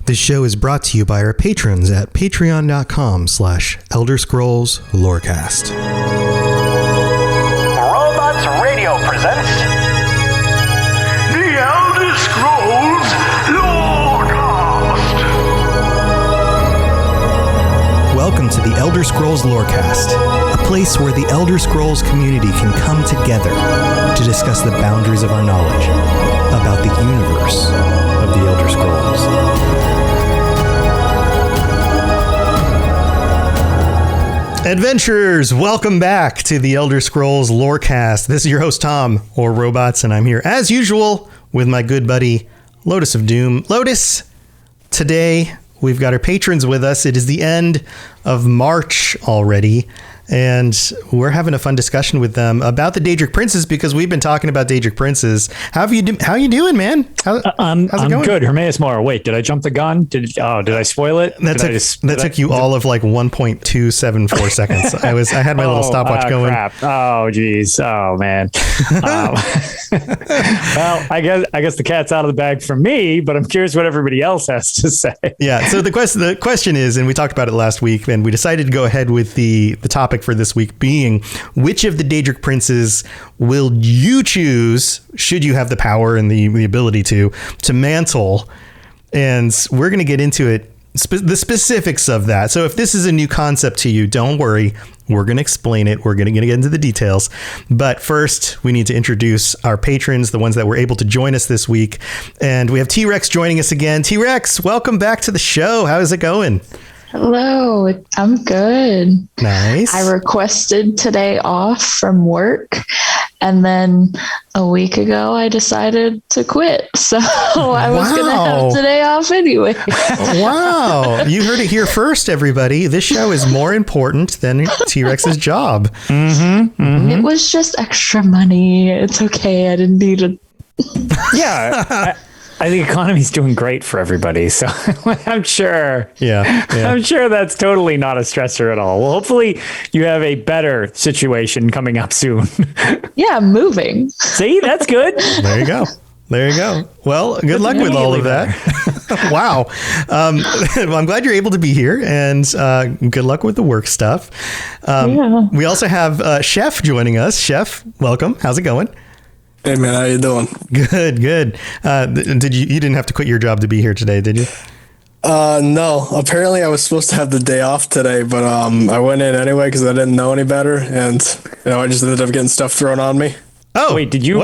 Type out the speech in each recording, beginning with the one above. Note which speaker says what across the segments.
Speaker 1: This show is brought to you by our patrons at patreon.com/Elder Scrolls Lorecast.
Speaker 2: Robots Radio presents The Elder Scrolls Lorecast.
Speaker 1: Welcome to the Elder Scrolls Lorecast, a place where the Elder Scrolls community can come together to discuss the boundaries of our knowledge about the universe of the Elder Scrolls. Adventurers, welcome back to the Elder Scrolls Lorecast. This is your host, Tom, or Robots, and I'm here, as usual, with my good buddy, Lotus of Doom. Lotus, today we've got our patrons with us. It is the end of March already, and we're having a fun discussion with them about the Daedric Princes because we've been talking about Daedric Princes. How you doing, man? How's it
Speaker 3: I'm
Speaker 1: going?
Speaker 3: good. Hermaeus Mora. Wait, did I jump the gun? Did I spoil it?
Speaker 1: That took you all of like 1.274 seconds. I had my little stopwatch going.
Speaker 3: Crap. Oh, geez. Oh, man. Well, I guess the cat's out of the bag for me, but I'm curious what everybody else has to say.
Speaker 1: Yeah. So the question is, and we talked about it last week, and we decided to go ahead with the topic for this week being, which of the Daedric Princes will you choose, should you have the power and the ability to mantle? And we're going to get into it, the specifics of that. So if this is a new concept to you, don't worry. We're going to explain it. We're going to get into the details. But first, we need to introduce our patrons, the ones that were able to join us this week. And we have T-Rex joining us again. T-Rex, welcome back to the show. How is it going?
Speaker 4: Hello, I'm good.
Speaker 1: Nice.
Speaker 4: I requested today off from work, and then a week ago I decided to quit. So I was going to have today off anyway.
Speaker 1: Wow. You heard it here first, everybody. This show is more important than T-Rex's job. Mm-hmm, mm-hmm.
Speaker 4: It was just extra money. It's okay. I didn't need it.
Speaker 3: Yeah. I think the economy's doing great for everybody, so I'm sure.
Speaker 1: Yeah,
Speaker 3: I'm sure that's totally not a stressor at all. Well, hopefully you have a better situation coming up soon.
Speaker 4: Yeah, I'm moving.
Speaker 3: See, that's good.
Speaker 1: There you go. Well, good luck with all of that. Wow. Well, I'm glad you're able to be here, and good luck with the work stuff. We also have Chef joining us. Chef, welcome. How's it going?
Speaker 5: Hey man, how you doing?
Speaker 1: Good. You didn't have to quit your job to be here today, did you?
Speaker 5: No. Apparently I was supposed to have the day off today, but I went in anyway because I didn't know any better, and I just ended up getting stuff thrown on me.
Speaker 3: Oh, wait, did you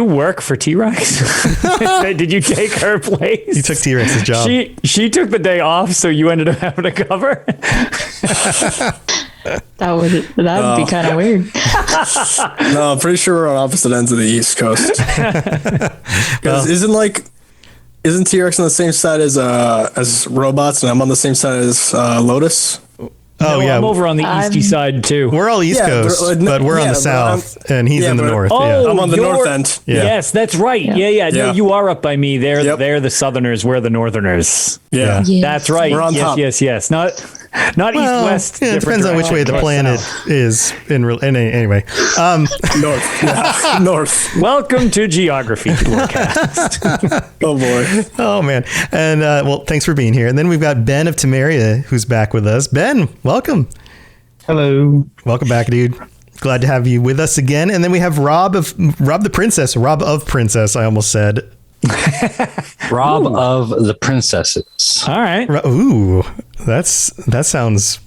Speaker 3: work for T-Rex? Did you take her place?
Speaker 1: You took T-Rex's job.
Speaker 3: She took the day off, so you ended up having to cover?
Speaker 4: That'd be kind of weird.
Speaker 5: No, I'm pretty sure we're on opposite ends of the East Coast. Isn't T-Rex on the same side as Robots, and I'm on the same side as Lotus?
Speaker 1: Oh, yeah.
Speaker 3: I'm over on the easty side too.
Speaker 1: We're all East Coast, but we're on the south, and he's in the north.
Speaker 3: Oh,
Speaker 5: I'm on the north end.
Speaker 1: Yeah.
Speaker 3: Yes, that's right. Yeah. No, you are up by me. They're the Southerners. We're the Northerners.
Speaker 5: Yeah.
Speaker 4: Yes.
Speaker 3: That's right.
Speaker 5: We're on top.
Speaker 3: Yes. Not east-west.
Speaker 1: Yeah, it depends on which way the planet is. Anyway.
Speaker 5: North. Yeah. North.
Speaker 3: Welcome to Geography Lorecast.
Speaker 5: Oh, boy.
Speaker 1: Oh, man. And, well, thanks for being here. And then we've got Ben of Temeria, who's back with us. Ben, welcome.
Speaker 6: Hello.
Speaker 1: Welcome back, dude. Glad to have you with us again. And then we have Rob of Princess, I almost said.
Speaker 6: Rob of the Princesses.
Speaker 3: All right.
Speaker 1: Ooh, that sounds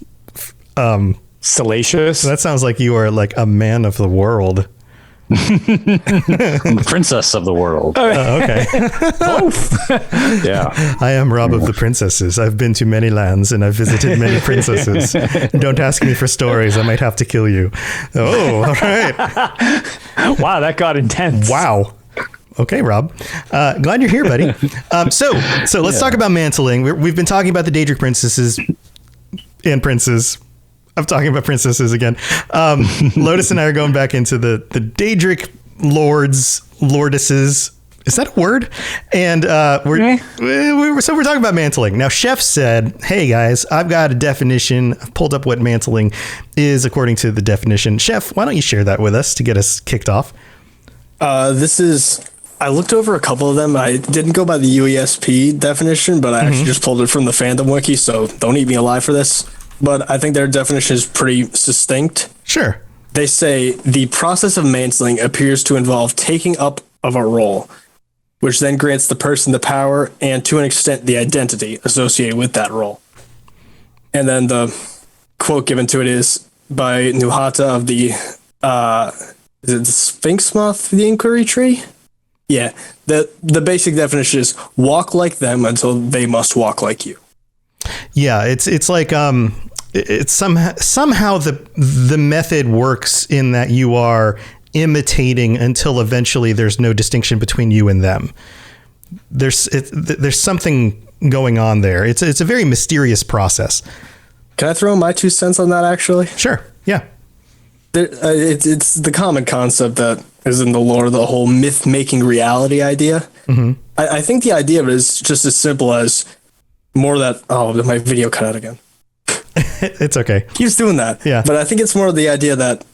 Speaker 3: salacious.
Speaker 1: That sounds like you are like a man of the world.
Speaker 6: I'm the princess of the world.
Speaker 1: Okay.
Speaker 3: Both.
Speaker 6: Yeah.
Speaker 1: I am Rob of the Princesses. I've been to many lands and I've visited many princesses. Don't ask me for stories. I might have to kill you. Oh, all right.
Speaker 3: Wow, that got intense.
Speaker 1: Wow. Okay, Rob. Glad you're here, buddy. So let's talk about mantling. We've been talking about the Daedric princesses and princes. I'm talking about princesses again. Lotus and I are going back into the Daedric lordesses. Is that a word? And we're talking about mantling. Now, Chef said, hey, guys, I've got a definition. I've pulled up what mantling is according to the definition. Chef, why don't you share that with us to get us kicked off?
Speaker 5: This is I looked over a couple of them. I didn't go by the UESP definition, but I actually just pulled it from the fandom wiki, so don't eat me alive for this. But I think their definition is pretty succinct.
Speaker 1: Sure.
Speaker 5: They say the process of mantling appears to involve taking up of a role, which then grants the person the power and, to an extent, the identity associated with that role. And then the quote given to it is by Nuhata of the, is it the Sphinx Moth, the Inquiry Tree? Yeah, the basic definition is walk like them until they must walk like you.
Speaker 1: Yeah, it's like it's somehow the method works in that you are imitating until eventually there's no distinction between you and them. There's something going on there. It's a very mysterious process.
Speaker 5: Can I throw my 2 cents on that? Actually,
Speaker 1: sure. Yeah.
Speaker 5: It's the common concept that is in the lore, the whole myth making reality idea. Mm-hmm. I think the idea of it is just as simple as more that, my video cut out again.
Speaker 1: It's okay.
Speaker 5: Keeps doing that.
Speaker 1: Yeah.
Speaker 5: But I think it's more the idea that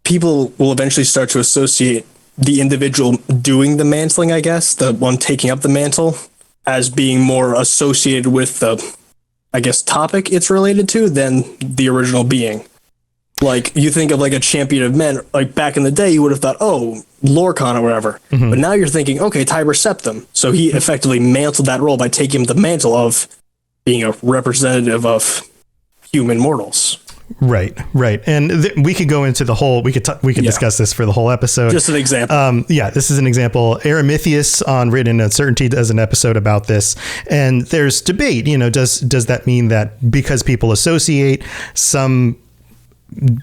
Speaker 5: people will eventually start to associate the individual doing the mantling, I guess, the one taking up the mantle, as being more associated with the, I guess, topic it's related to than the original being. Like, you think of like a champion of men, like back in the day, you would have thought, oh, Lorcan or whatever. Mm-hmm. But now you're thinking, okay, Tiber Septim. So he effectively mantled that role by taking the mantle of being a representative of human mortals.
Speaker 1: Right. And we could go into the whole, we could discuss this for the whole episode.
Speaker 5: Just an example.
Speaker 1: This is an example. Eremithius on Written Uncertainty does an episode about this. And there's debate, does that mean that because people associate some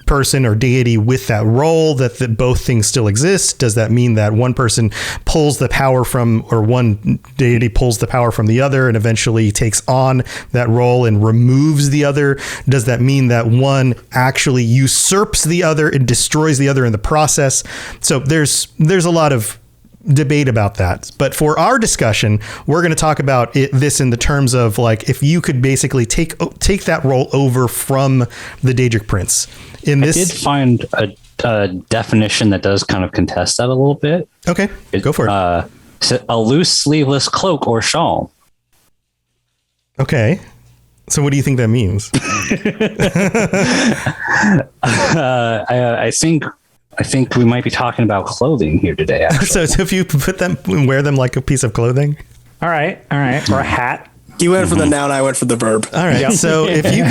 Speaker 1: person or deity with that role, that both things still exist? Does that mean that one person pulls the power from, or one deity pulls the power from the other and eventually takes on that role and removes the other? Does that mean that one actually usurps the other and destroys the other in the process? So there's a lot of debate about that. But for our discussion, we're going to talk about this in the terms of, like, if you could basically take that role over from the Daedric Prince. I did
Speaker 6: find a definition that does kind of contest that a little bit.
Speaker 1: Okay, go for it.
Speaker 6: A loose sleeveless cloak or shawl.
Speaker 1: Okay. So what do you think that means?
Speaker 6: I think we might be talking about clothing here today, actually.
Speaker 1: So if you wear them like a piece of clothing?
Speaker 3: All right. Or a hat.
Speaker 5: He went for the noun, I went for the verb.
Speaker 1: All right. Yep. So if you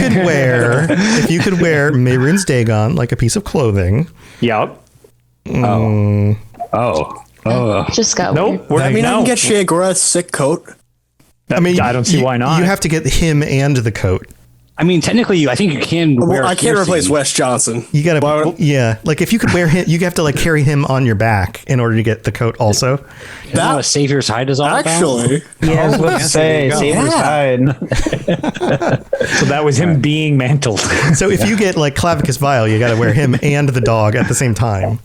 Speaker 1: could wear Mehrunes Dagon like a piece of clothing.
Speaker 3: Yep.
Speaker 4: Just got
Speaker 3: nope.
Speaker 4: weird.
Speaker 5: I can get Shaygora's sick coat.
Speaker 3: I don't see why not.
Speaker 1: You have to get him and the coat.
Speaker 6: I mean, technically, I think you can wear.
Speaker 5: I can't replace Wes Johnson.
Speaker 1: You gotta, like if you could wear him, you have to like carry him on your back in order to get the coat. Also,
Speaker 6: is that what Savior's Hide is all
Speaker 5: actually,
Speaker 6: about?
Speaker 7: Yeah, I was about to say Savior's Hide.
Speaker 3: So that was him being mantled.
Speaker 1: So if you get like Clavicus Vile, you got to wear him and the dog at the same time.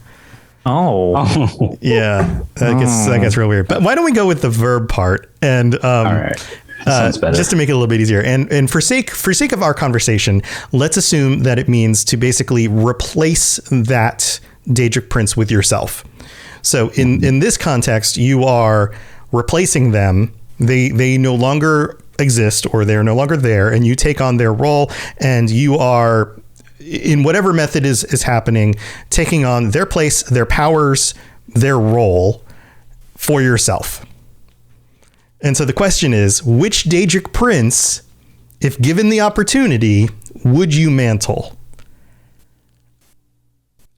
Speaker 3: Oh,
Speaker 1: yeah, that gets real weird. But why don't we go with the verb part and
Speaker 6: all right. Sounds better.
Speaker 1: Just to make it a little bit easier. And for sake of our conversation, let's assume that it means to basically replace that Daedric Prince with yourself. So in this context, you are replacing them. They no longer exist, or they're no longer there, and you take on their role, and you are, in whatever method is happening, taking on their place, their powers, their role for yourself. And so the question is, which Daedric Prince, if given the opportunity, would you mantle?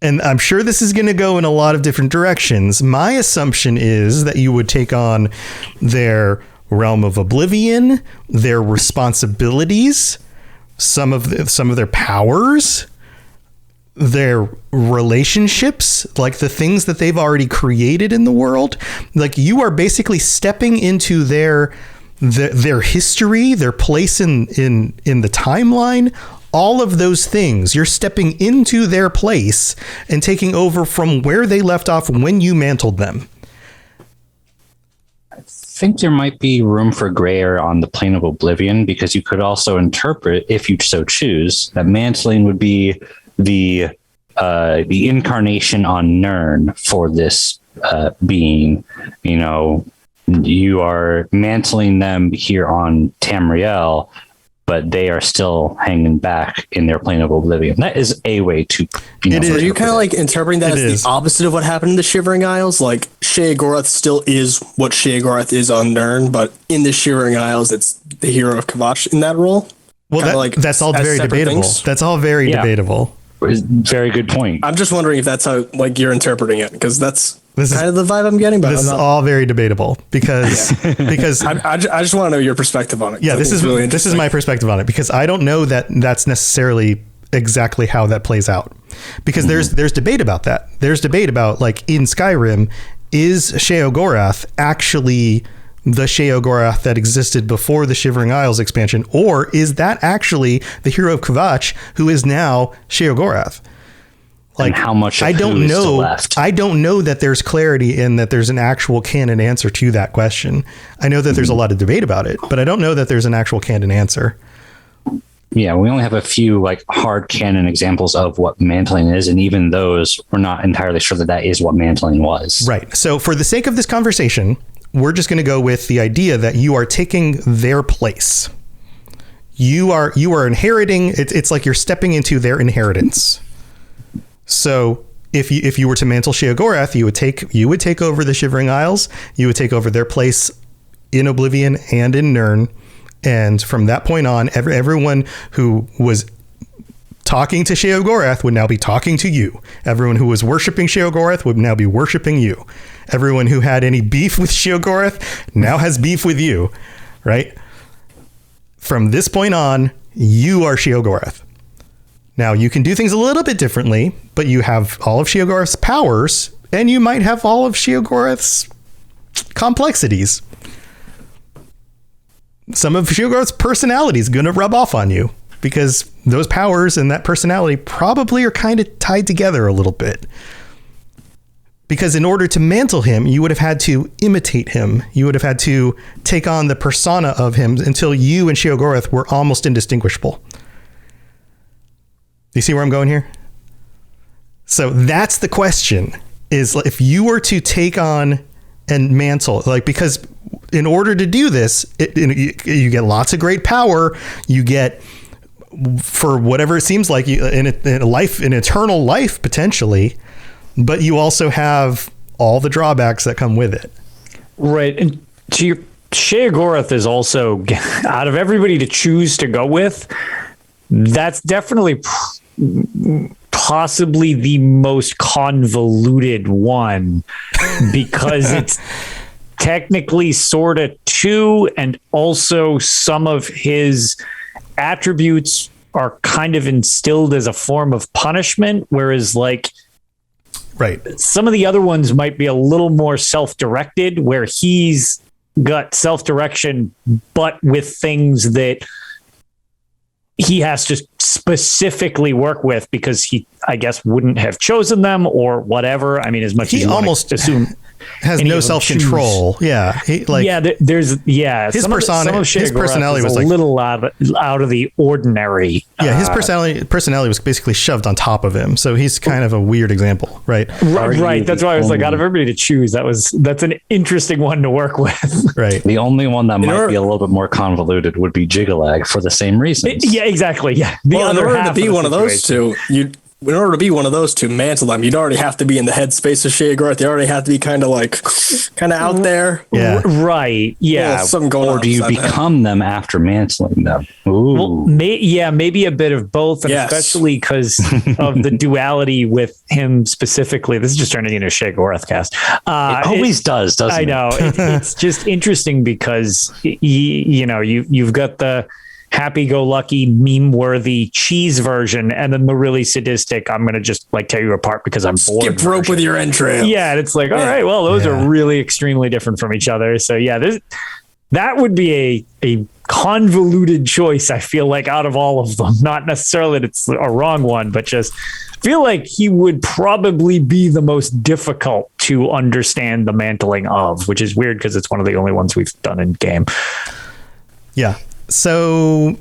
Speaker 1: And I'm sure this is going to go in a lot of different directions. My assumption is that you would take on their realm of oblivion, their responsibilities, some of their powers, their relationships, like the things that they've already created in the world. Like, you are basically stepping into their history, their place in the timeline, all of those things. You're stepping into their place and taking over from where they left off when you mantled them.
Speaker 6: I think there might be room for gray area on the plane of oblivion, because you could also interpret, if you so choose, that mantling would be the incarnation on Nirn for this being, you are mantling them here on Tamriel, but they are still hanging back in their plane of oblivion. That is a way to.
Speaker 5: So are you kind of like interpreting that as the opposite of what happened in the Shivering Isles? Like Sheogorath still is what Sheogorath is on Nirn, but in the Shivering Isles, it's the hero of Kvatch in that role.
Speaker 1: Well, that's all very debatable.
Speaker 5: Things.
Speaker 1: That's all very debatable.
Speaker 6: Very good point.
Speaker 5: I'm just wondering if that's how you're interpreting it, because this is kind of the vibe I'm getting. But
Speaker 1: this is all very debatable because
Speaker 5: I just want to know your perspective on it.
Speaker 1: Yeah, this is my perspective on it, because I don't know that that's necessarily exactly how that plays out, because there's debate about that. There's debate about, like, in Skyrim, is Sheogorath actually the Sheogorath that existed before the Shivering Isles expansion, or is that actually the hero of Kvatch who is now Sheogorath?
Speaker 6: Like, and how much
Speaker 1: I don't know.
Speaker 6: Still left?
Speaker 1: I don't know that there's clarity in that there's an actual canon answer to that question. I know that there's a lot of debate about it, but I don't know that there's an actual canon answer.
Speaker 6: Yeah, we only have a few hard canon examples of what mantling is, and even those, we're not entirely sure that is what mantling was.
Speaker 1: Right. So for the sake of this conversation, we're just going to go with the idea that you are taking their place. You are inheriting. It's like you're stepping into their inheritance. So if you were to mantle Sheogorath, you would take over the Shivering Isles. You would take over their place in Oblivion and in Nirn. And from that point on, everyone who was talking to Sheogorath would now be talking to you. Everyone who was worshiping Sheogorath would now be worshiping you. Everyone who had any beef with Sheogorath now has beef with you, right? From this point on, you are Sheogorath. Now, you can do things a little bit differently, but you have all of Sheogorath's powers, and you might have all of Sheogorath's complexities. Some of Sheogorath's personality is going to rub off on you, because those powers and that personality probably are kind of tied together a little bit. Because in order to mantle him, you would have had to imitate him. You would have had to take on the persona of him until you and Sheogorath were almost indistinguishable. Do you see where I'm going here? So that's the question, is if you were to take on and mantle, because in order to do this, you get lots of great power. You get, for whatever it seems like, an eternal life potentially, but you also have all the drawbacks that come with it.
Speaker 3: Right. And to your Sheogorath is also, out of everybody to choose to go with, that's definitely possibly the most convoluted one, because it's technically sort of two, and also some of his attributes are kind of instilled as a form of punishment, whereas
Speaker 1: right,
Speaker 3: some of the other ones might be a little more self-directed, where he's got self-direction but with things that he has to specifically work with because he, I guess, wouldn't have chosen them or whatever. I mean, as much as you almost assume
Speaker 1: has no self-control. Yeah.
Speaker 3: His personality was a little out of the ordinary.
Speaker 1: Yeah. His personality was basically shoved on top of him. So he's kind of a weird example, right?
Speaker 3: Right. That's why I was out of everybody to choose, that's an interesting one to work with.
Speaker 1: Right.
Speaker 6: The only one that might be a little bit more convoluted would be Jigalag, for the same reasons.
Speaker 3: Yeah, exactly. Yeah.
Speaker 5: In order to be one of those two, mantle them, you'd already have to be in the headspace of Sheogorath. You already have to be kind of out there.
Speaker 1: Yeah.
Speaker 3: Right. Yeah.
Speaker 5: Something going on.
Speaker 6: Or do you become them after mantling them? Ooh.
Speaker 3: Well, maybe a bit of both, and especially because of the duality with him specifically. This is just turning into a Sheogorath cast.
Speaker 6: It always does, doesn't it?
Speaker 3: I know. It's just interesting because you've got the happy-go-lucky, meme-worthy cheese version, and then the really sadistic, I'm going to just tear you apart because I'm bored.
Speaker 5: Skip rope with your entrails.
Speaker 3: Yeah, and it's all right, well, those are really extremely different from each other. So that would be a convoluted choice, I feel out of all of them. Not necessarily that it's a wrong one, but just feel like he would probably be the most difficult to understand the mantling of, which is weird because it's one of the only ones we've done in game.
Speaker 1: Yeah. So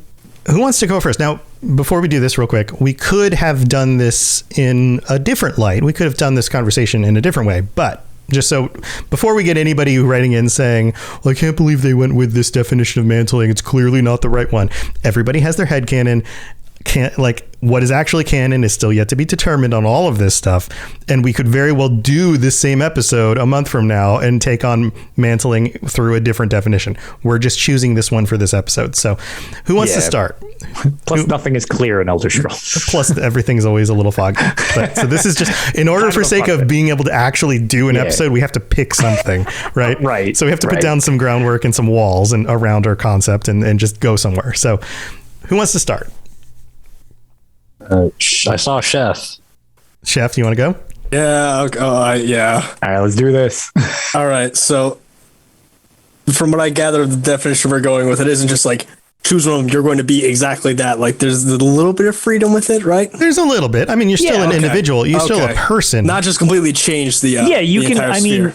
Speaker 1: who wants to go first? Now, before we do this real quick, we could have done this in a different light. We could have done this conversation in a different way, but Just so before we get anybody writing in saying, well, I can't believe they went with this definition of mantling. It's clearly not the right one. Everybody has their headcanon. What is actually canon is still yet to be determined on all of this stuff, and we could very well do this same episode a month from now and take on mantling through a different definition. We're just choosing this one for this episode. So who wants to start?
Speaker 3: Plus nothing is clear in Elder Scrolls.
Speaker 1: Plus everything's always a little foggy. So this is just in order for sake of being able to actually do an episode, we have to pick something, right?
Speaker 3: Right.
Speaker 1: So we have to put down some groundwork and some walls and around our concept and just go somewhere. So who wants to start?
Speaker 6: I saw Chef.
Speaker 1: Chef, you want to go?
Speaker 5: Yeah. Yeah.
Speaker 3: All right, let's do this.
Speaker 5: All right. So, from what I gather, the definition we're going with, it isn't just like choose one of them. You're going to be exactly that. Like, there's a little bit of freedom with it, right?
Speaker 1: There's a little bit. I mean, you're still an individual. You're still a person.
Speaker 5: Not just completely change the.
Speaker 3: You
Speaker 5: the
Speaker 3: can.
Speaker 5: entire
Speaker 3: I
Speaker 5: sphere.
Speaker 3: mean,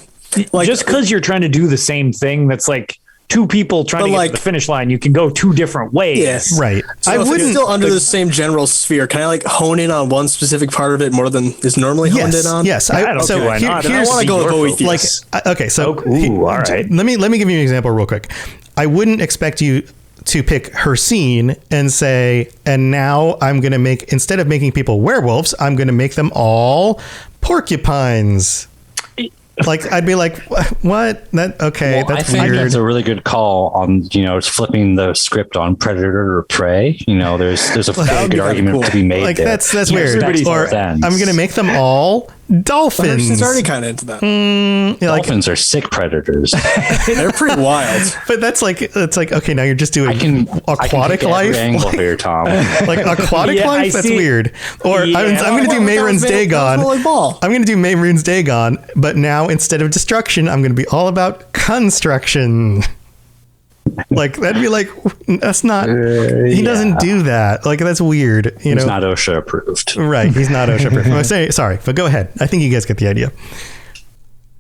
Speaker 5: Like,
Speaker 3: just because you're trying to do the same thing, that's like two people trying to get to the finish line. You can go two different ways.
Speaker 5: Yes.
Speaker 1: Right.
Speaker 5: So
Speaker 1: I
Speaker 5: if
Speaker 1: wouldn't
Speaker 5: it's still under the same general sphere. Can I like hone in on one specific part of it more than is normally honed in on?
Speaker 1: Yes.
Speaker 3: I don't see why not.
Speaker 5: I want to go with Boethius.
Speaker 1: Let me give you an example real quick. I wouldn't expect you to pick her scene and say, and now I'm going to make, instead of making people werewolves, I'm going to make them all porcupines. Like, I'd be like, what? That's
Speaker 6: I think
Speaker 1: weird.
Speaker 6: that's a really good call on, flipping the script on predator or prey. There's a very good argument to be made
Speaker 1: like
Speaker 6: there.
Speaker 1: that's weird. Or I'm going to make them all dolphins.
Speaker 5: She's already kind of into that.
Speaker 6: Dolphins are sick predators.
Speaker 5: They're pretty wild.
Speaker 1: But it's like, okay, now you're just doing aquatic life.
Speaker 6: Angle here, Tom.
Speaker 1: Like aquatic life, that's weird. Or I'm going to do Mehrunes Dagon. I'm going to do Mehrunes Dagon, but now instead of destruction, I'm going to be all about construction. Like, that'd be like, that's not, he doesn't do that. Like, that's weird.
Speaker 6: He's not OSHA approved.
Speaker 1: Right. He's not OSHA approved. I'm saying, sorry, but go ahead. I think you guys get the idea.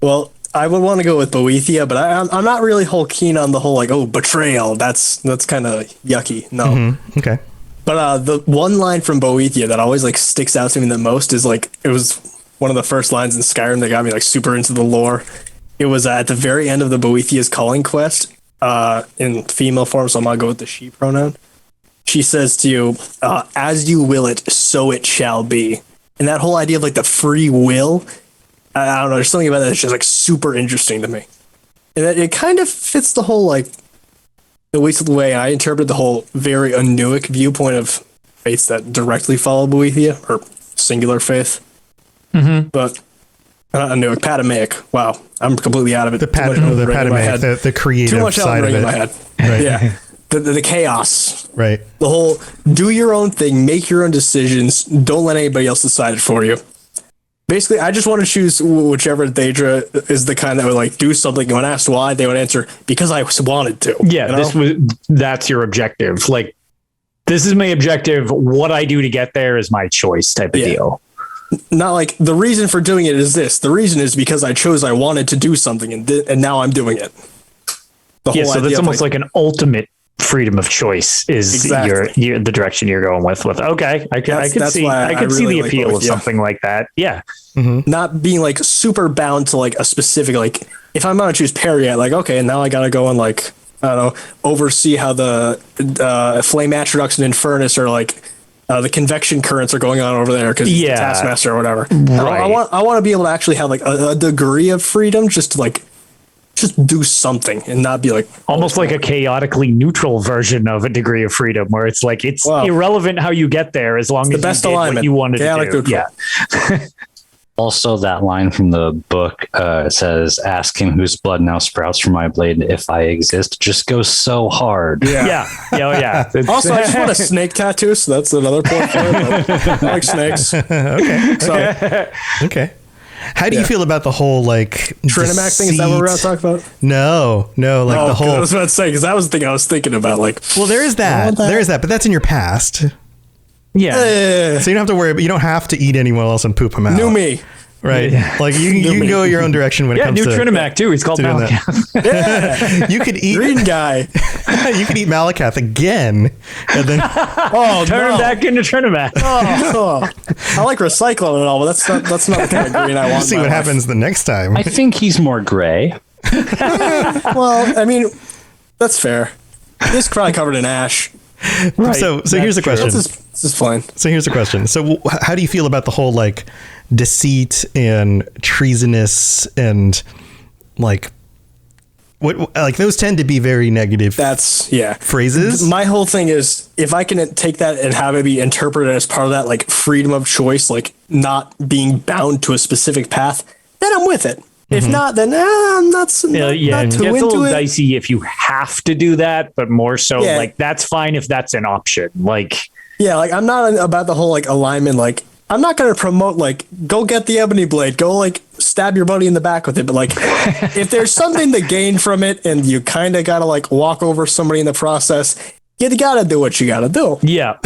Speaker 5: Well, I would want to go with Boethia, but I'm not really whole keen on the whole like, betrayal. That's kind of yucky. No.
Speaker 1: Mm-hmm. Okay.
Speaker 5: But the one line from Boethia that always like sticks out to me the most is like, it was one of the first lines in Skyrim that got me like super into the lore. It was at the very end of the Boethia's calling quest, in female form, so I'm gonna go with the she pronoun. She says to you, as you will it, so it shall be. And that whole idea of like the free will, I don't know, there's something about that that's just like super interesting to me. And it kind of fits the whole, like, at least the way I interpret the whole very Anuic viewpoint of faiths that directly follow Boethia, or singular faith. Mm-hmm. But Anuic, Patamaic. Wow, I'm completely out of it.
Speaker 1: The Patamaic, the creative
Speaker 5: Too much
Speaker 1: side of it.
Speaker 5: in my head.
Speaker 1: Right.
Speaker 5: Yeah. The chaos.
Speaker 1: Right.
Speaker 5: The whole do your own thing, make your own decisions, don't let anybody else decide it for you. Basically, I just want to choose whichever Daedra is the kind that would like do something. When asked why, they would answer, because I wanted to.
Speaker 3: Yeah, that's your objective. Like, this is my objective. What I do to get there is my choice type of deal.
Speaker 5: Not like the reason for doing it is this. The reason is because I chose, I wanted to do something, and now I'm doing it.
Speaker 3: So that's almost like an ultimate freedom of choice is the direction you're going with. Okay, I could see the appeal of something like that. Yeah.
Speaker 1: Mm-hmm.
Speaker 5: Not being like super bound to like a specific, like if I'm going to choose Perrier, like, okay, now I got to go and like, I don't know, oversee how the flame atrodux and infernus are like, the convection currents are going on over there because the Taskmaster or whatever.
Speaker 3: Right.
Speaker 5: I want to be able to actually have like a degree of freedom just to like just do something and not be like
Speaker 3: almost like a chaotically neutral version of a degree of freedom where it's like it's irrelevant how you get there as long as
Speaker 5: the best
Speaker 3: you did
Speaker 5: alignment
Speaker 3: what you wanted
Speaker 5: chaotic
Speaker 3: to do.
Speaker 5: Neutral.
Speaker 3: Yeah.
Speaker 6: Also, that line from the book says, "Ask him whose blood now sprouts from my blade if I exist." Just goes so hard.
Speaker 3: Yeah.
Speaker 5: Also, I just want a snake tattoo, so that's another point for it. I like snakes.
Speaker 1: Okay. How do you feel about the whole like
Speaker 5: Trinimac thing? Is that what we're going to talk about?
Speaker 1: No, like the whole.
Speaker 5: I was about to say, because that was the thing I was thinking about. Like,
Speaker 1: well, there is that, but that's in your past.
Speaker 3: Yeah.
Speaker 1: So you don't have to worry, but you don't have to eat anyone else and poop them out.
Speaker 5: New me.
Speaker 1: right?
Speaker 3: Yeah.
Speaker 1: Like you can go your own direction when it comes
Speaker 3: new
Speaker 1: to
Speaker 3: Trinimac too. He's called
Speaker 1: doing that.
Speaker 3: Malakath.
Speaker 1: You could eat
Speaker 5: Green guy.
Speaker 1: you could eat Malakath again, and then
Speaker 3: Turn him back into Trinimac.
Speaker 5: Oh, I like recycling and all, but that's not the kind of green I want.
Speaker 1: see
Speaker 5: in my
Speaker 1: what
Speaker 5: life.
Speaker 1: happens the next time.
Speaker 6: I think he's more gray.
Speaker 5: Well, I mean, that's fair. He's probably covered in ash.
Speaker 3: Right.
Speaker 1: So here's the question.
Speaker 5: This is fine.
Speaker 1: So here's the question. So how do you feel about the whole like deceit and treasonous and like what like those tend to be very negative
Speaker 5: That's
Speaker 1: phrases?
Speaker 5: My whole thing is if I can take that and have it be interpreted as part of that like freedom of choice, like not being bound to a specific path, then I'm with it. If not, then I'm not
Speaker 3: it
Speaker 5: too
Speaker 3: gets a
Speaker 5: into
Speaker 3: little
Speaker 5: it.
Speaker 3: dicey if you have to do that, but more so
Speaker 5: Yeah.
Speaker 3: like that's fine if that's an option. Like
Speaker 5: Yeah, like I'm not about the whole like alignment. Like I'm not going to promote like go get the ebony blade, go like stab your buddy in the back with it. But like if there's something to gain from it, and you kind of got to like walk over somebody in the process, you got to do what you got to do.
Speaker 3: yeah.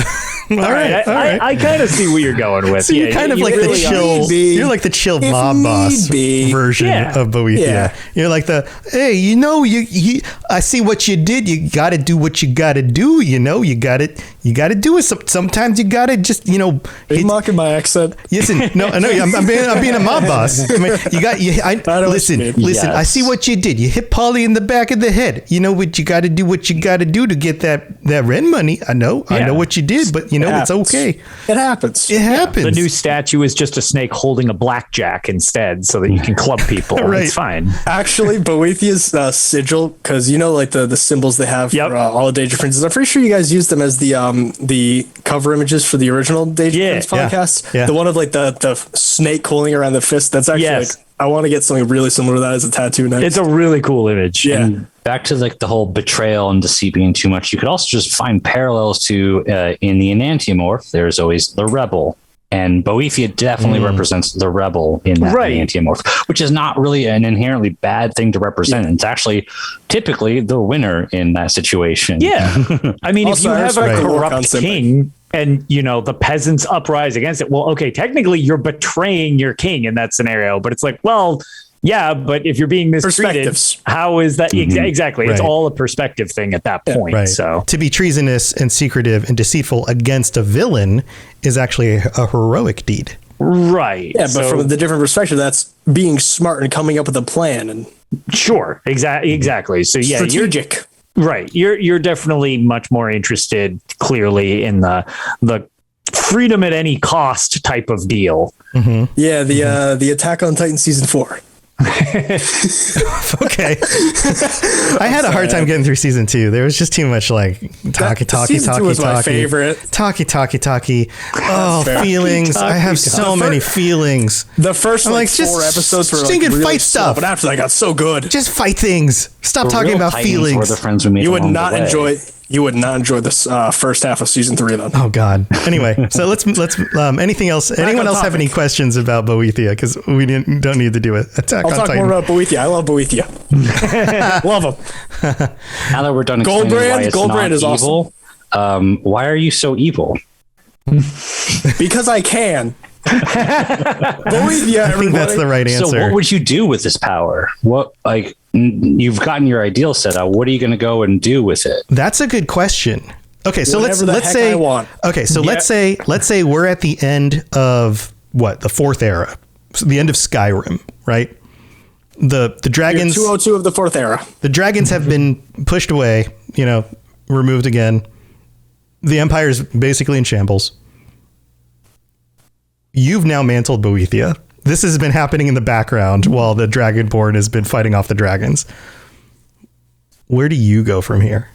Speaker 3: All right. I kind of see what you're going with.
Speaker 1: So you're kind of like
Speaker 3: really
Speaker 1: the chill.
Speaker 5: be.
Speaker 1: You're like the chill
Speaker 5: If
Speaker 1: mob boss
Speaker 5: need be.
Speaker 1: version
Speaker 3: Yeah.
Speaker 1: of Boethia.
Speaker 5: Yeah.
Speaker 1: You're like the hey, you I see what you did. You got to do what you got to do. You know, you got it. You got to do it. Sometimes you got to just
Speaker 5: Are you mocking my accent?
Speaker 1: Listen, no, I'm being a mob boss. I mean, listen.
Speaker 6: Yes.
Speaker 1: I see what you did. You hit Polly in the back of the head. You know what you got to do. What you got to do to get that rent money. I know what you did, but you know it's okay.
Speaker 5: It happens.
Speaker 1: It happens.
Speaker 3: The new statue is just a snake holding a blackjack instead, so that you can club people.
Speaker 1: Right.
Speaker 3: It's fine.
Speaker 5: Actually, Boethia's sigil, because you know, like the symbols they have
Speaker 3: Yep.
Speaker 5: for all the Daedric Princes. I'm pretty sure you guys used them as the cover images for the original Daedric Prince podcast.
Speaker 1: Yeah.
Speaker 5: The one of like the snake holding around the fist. That's actually
Speaker 3: Yes.
Speaker 5: like, I want to get something really similar to that as a tattoo next.
Speaker 3: It's a really cool image.
Speaker 5: Yeah.
Speaker 6: And back to like the whole betrayal and deceit being too much. You could also just find parallels to in the Enantiomorph. There's always the rebel, and Boethia definitely represents the rebel in that
Speaker 3: Right.
Speaker 6: Enantiomorph, which is not really an inherently bad thing to represent. It's actually typically the winner in that situation.
Speaker 3: Yeah. I mean, if
Speaker 5: Also,
Speaker 3: you
Speaker 5: I
Speaker 3: have a
Speaker 5: respect the war
Speaker 3: corrupt
Speaker 5: concept.
Speaker 3: king and, you know, the peasants uprise against it, well, okay, technically you're betraying your king in that scenario, but it's like, well, yeah, but if you're being mistreated,
Speaker 5: Perspectives.
Speaker 3: how is that? Exactly. It's
Speaker 1: Right.
Speaker 3: all a perspective thing at that point.
Speaker 1: Right.
Speaker 3: So,
Speaker 1: to be treasonous and secretive and deceitful against a villain is actually a heroic deed.
Speaker 3: right.
Speaker 5: yeah, but
Speaker 3: So-
Speaker 5: from the different perspective, that's being smart and coming up with a plan and
Speaker 3: sure. Exactly. So, yeah,
Speaker 5: strategic.
Speaker 3: Right. You're definitely much more interested clearly in the freedom at any cost type of deal.
Speaker 5: Yeah, the Attack on Titan season 4.
Speaker 1: Okay. I had a hard time getting through season 2. There was just too much like
Speaker 5: Season 2 was my favorite.
Speaker 1: talky. Oh,
Speaker 5: fair.
Speaker 1: feelings. I have so many feelings.
Speaker 5: The first
Speaker 1: I'm
Speaker 5: like
Speaker 1: like, just
Speaker 5: 4 episodes were like
Speaker 1: stinking
Speaker 5: really
Speaker 1: fight
Speaker 5: slow,
Speaker 1: stuff.
Speaker 5: but after that got so good.
Speaker 1: Just fight things. Stop
Speaker 6: The
Speaker 1: talking
Speaker 6: real
Speaker 1: about
Speaker 6: Titans
Speaker 1: feelings.
Speaker 6: were the friends we made
Speaker 5: You would
Speaker 6: along
Speaker 5: not
Speaker 6: the way.
Speaker 5: enjoy. You would not enjoy this first half of season 3 then.
Speaker 1: Oh God. Anyway, so let's anything else? Anyone
Speaker 5: on
Speaker 1: else have
Speaker 5: topic.
Speaker 1: any questions about Boethia? Because we don't need to do it. Attack
Speaker 5: I'll
Speaker 1: on
Speaker 5: talk
Speaker 1: Titan.
Speaker 5: more about Boethia. I love Boethia. Love him.
Speaker 6: Now that we're done explaining
Speaker 5: Goldbrand-
Speaker 6: why it's
Speaker 5: Goldbrand
Speaker 6: not
Speaker 5: is
Speaker 6: evil, why are you so evil?
Speaker 5: Because I can. Boethia,
Speaker 1: I think that's the right answer.
Speaker 6: So what would you do with this power? What you've gotten your ideal set out. What are you going to go and do with it?
Speaker 1: That's a good question. Okay, so
Speaker 5: Whatever the
Speaker 1: let's
Speaker 5: heck
Speaker 1: say
Speaker 5: I want.
Speaker 1: okay, so let's say we're at the end of what, the 4th era, so the end of Skyrim, right? The dragons
Speaker 5: 202 of the 4th era.
Speaker 1: the dragons have been pushed away, removed again. The Empire's basically in shambles. You've now mantled Boethia. This has been happening in the background while the Dragonborn has been fighting off the dragons. Where do you go from here?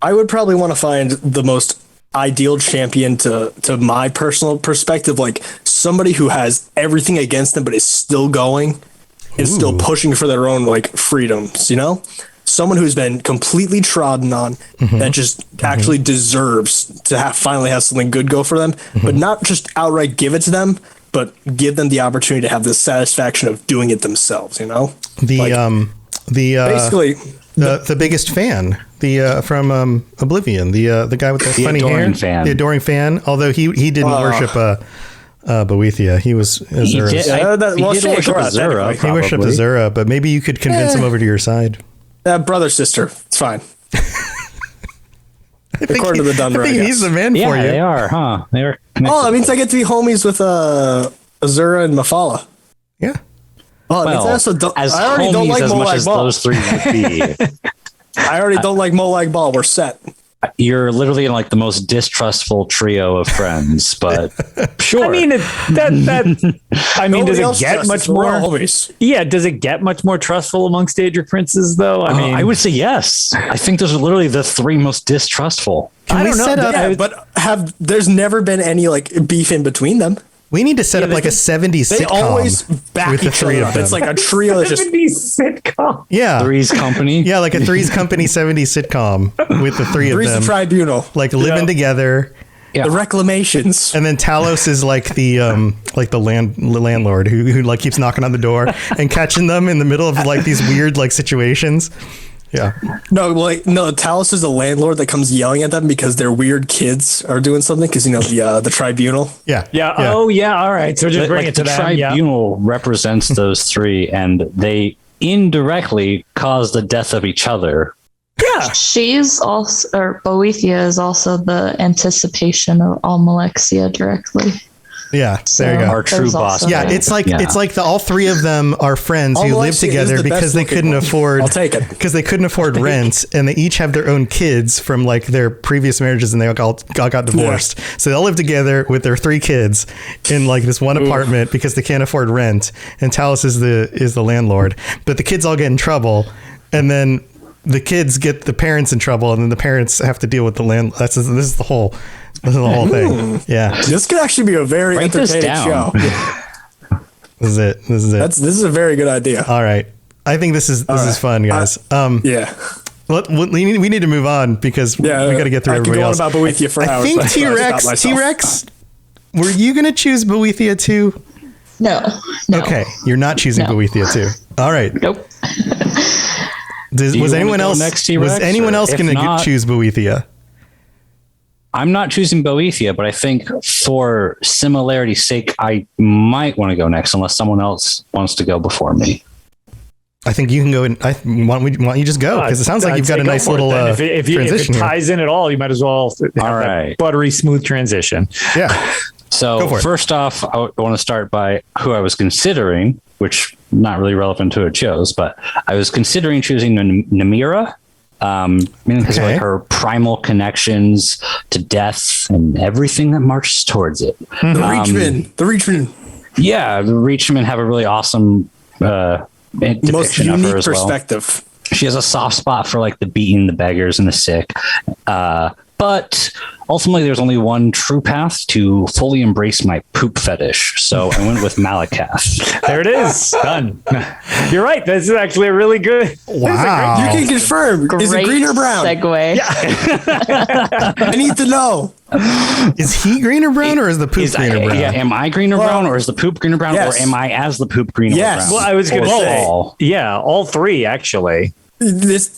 Speaker 5: I would probably want to find the most ideal champion to my personal perspective, like somebody who has everything against them but is still going and still pushing for their own like freedoms, someone who's been completely trodden on that just actually deserves to finally have something good go for them, but not just outright give it to them, but give them the opportunity to have the satisfaction of doing it themselves, basically
Speaker 1: the biggest fan, from Oblivion, the guy with the funny hair,
Speaker 6: adoring fan.
Speaker 1: the adoring fan. Although he didn't worship Boethia. He was Azura's.
Speaker 6: He did worship Azura,
Speaker 1: He worshipped Azura, but maybe you could convince him over to your side.
Speaker 5: Brother, sister. It's fine. According to the Dunmer,
Speaker 1: I think he's the man for you.
Speaker 6: Yeah, they are, huh? They are.
Speaker 5: Oh, that means I get to be homies with Azura and Mafala.
Speaker 1: Yeah.
Speaker 5: Oh,
Speaker 6: Well,
Speaker 5: I already don't like
Speaker 6: as much
Speaker 5: Molag
Speaker 6: as
Speaker 5: Bal.
Speaker 6: those three would be.
Speaker 5: I already don't like Molag Bal. We're set.
Speaker 6: You're literally in like the most distrustful trio of friends, but sure.
Speaker 3: I mean, does it get much more? Yeah, does it get much more trustful amongst Daedric princes, though?
Speaker 6: I would say yes. I think those are literally the three most distrustful.
Speaker 1: Can we set up?
Speaker 5: Yeah, but there's never been any like beef in between them.
Speaker 1: We need to set up like a 70s
Speaker 5: They
Speaker 1: sitcom
Speaker 5: always back
Speaker 1: with the
Speaker 5: each
Speaker 1: three
Speaker 5: other
Speaker 1: of
Speaker 5: up.
Speaker 1: them.
Speaker 5: It's like a trio that's just
Speaker 3: 70s sitcom.
Speaker 1: Yeah.
Speaker 6: Three's Company.
Speaker 1: Yeah, like a Three's Company 70s sitcom with the three of
Speaker 5: Three's
Speaker 1: them.
Speaker 5: the tribunal.
Speaker 1: Like living together.
Speaker 6: Yeah.
Speaker 5: The reclamations.
Speaker 1: And then Talos is like the landlord who like keeps knocking on the door and catching them in the middle of like these weird like situations. Yeah.
Speaker 5: No, Talos is the landlord that comes yelling at them because their weird kids are doing something because the tribunal.
Speaker 1: Yeah.
Speaker 3: Yeah. Oh, yeah. All right. So just bring it to
Speaker 6: the
Speaker 3: them.
Speaker 6: tribunal represents those three, and they indirectly cause the death of each other.
Speaker 3: Yeah.
Speaker 4: She's also, or Boethia is also the anticipation of Almalexia directly.
Speaker 1: Yeah,
Speaker 4: So
Speaker 1: there you go.
Speaker 6: Our true
Speaker 4: there's
Speaker 6: boss.
Speaker 4: also
Speaker 1: Yeah,
Speaker 4: that.
Speaker 1: it's like all three of them are friends who live
Speaker 5: Almalexia
Speaker 1: together
Speaker 5: is the
Speaker 1: because
Speaker 5: best
Speaker 1: they
Speaker 5: looking
Speaker 1: couldn't
Speaker 5: one.
Speaker 1: afford.
Speaker 5: I'll take it.
Speaker 1: Because they couldn't afford rent, and they each have their own kids from like their previous marriages, and they all got divorced. So they all live together with their three kids in like this one apartment because they can't afford rent. And Talos is the landlord, but the kids all get in trouble, and then the kids get the parents in trouble, and then the parents have to deal with the land. This is the whole thing. Yeah,
Speaker 5: This could actually be a very
Speaker 6: Write this
Speaker 5: entertaining
Speaker 6: down.
Speaker 5: show.
Speaker 1: this is it.
Speaker 5: This is a very good idea.
Speaker 1: All right. I think this is fun, guys.
Speaker 5: Yeah.
Speaker 1: We need to move on because we got to get through everybody else.
Speaker 5: I could go on about Boethia for hours.
Speaker 1: I think
Speaker 5: but I stopped myself.
Speaker 1: T-Rex, were you going to choose Boethia too?
Speaker 4: No.
Speaker 1: Okay, you're not choosing
Speaker 4: No.
Speaker 1: Boethia too. All right.
Speaker 4: Nope.
Speaker 1: Was anyone else
Speaker 6: next, T-Rex,
Speaker 1: was anyone
Speaker 6: or
Speaker 1: else
Speaker 6: if
Speaker 1: going to
Speaker 6: not-
Speaker 1: choose Boethia?
Speaker 6: I'm not choosing Boethia, but I think for similarity's sake, I might want to go next unless someone else wants to go before me.
Speaker 1: I think you can go. Why don't you just go? Because it sounds like you've got a nice little
Speaker 3: if it
Speaker 1: transition here.
Speaker 3: ties in at all, you might as well have
Speaker 6: All
Speaker 3: that
Speaker 6: right.
Speaker 3: buttery smooth transition.
Speaker 1: Yeah. Go
Speaker 6: So
Speaker 1: for it.
Speaker 6: first off, I want to start by who I was considering, which not really relevant to who I chose, but I was considering choosing Namira. Because of
Speaker 1: Okay.
Speaker 6: like her primal connections to death and everything that marches towards it.
Speaker 5: The Reachman.
Speaker 6: Yeah, the Reachmen have a really awesome
Speaker 5: Most
Speaker 6: depiction of her
Speaker 5: unique
Speaker 6: as well.
Speaker 5: perspective.
Speaker 6: She has a soft spot for like the beaten, the beggars, and the sick. But ultimately, there's only one true path to fully embrace my poop fetish. So I went with Malakath.
Speaker 3: There it is. Done. You're right. This is actually a really good.
Speaker 1: Wow.
Speaker 5: You can confirm. Is it
Speaker 4: Great
Speaker 5: green or brown?
Speaker 4: segue.
Speaker 5: I need to know.
Speaker 1: Is he green or brown, or is the poop green or brown?
Speaker 6: Yeah, am I green or brown, or is the poop green or brown,
Speaker 5: Yes.
Speaker 6: or am I as the poop green
Speaker 5: Yes.
Speaker 6: or brown?
Speaker 3: Well, I was going to
Speaker 6: Or
Speaker 3: say,
Speaker 6: all?
Speaker 3: yeah, all three actually.
Speaker 5: This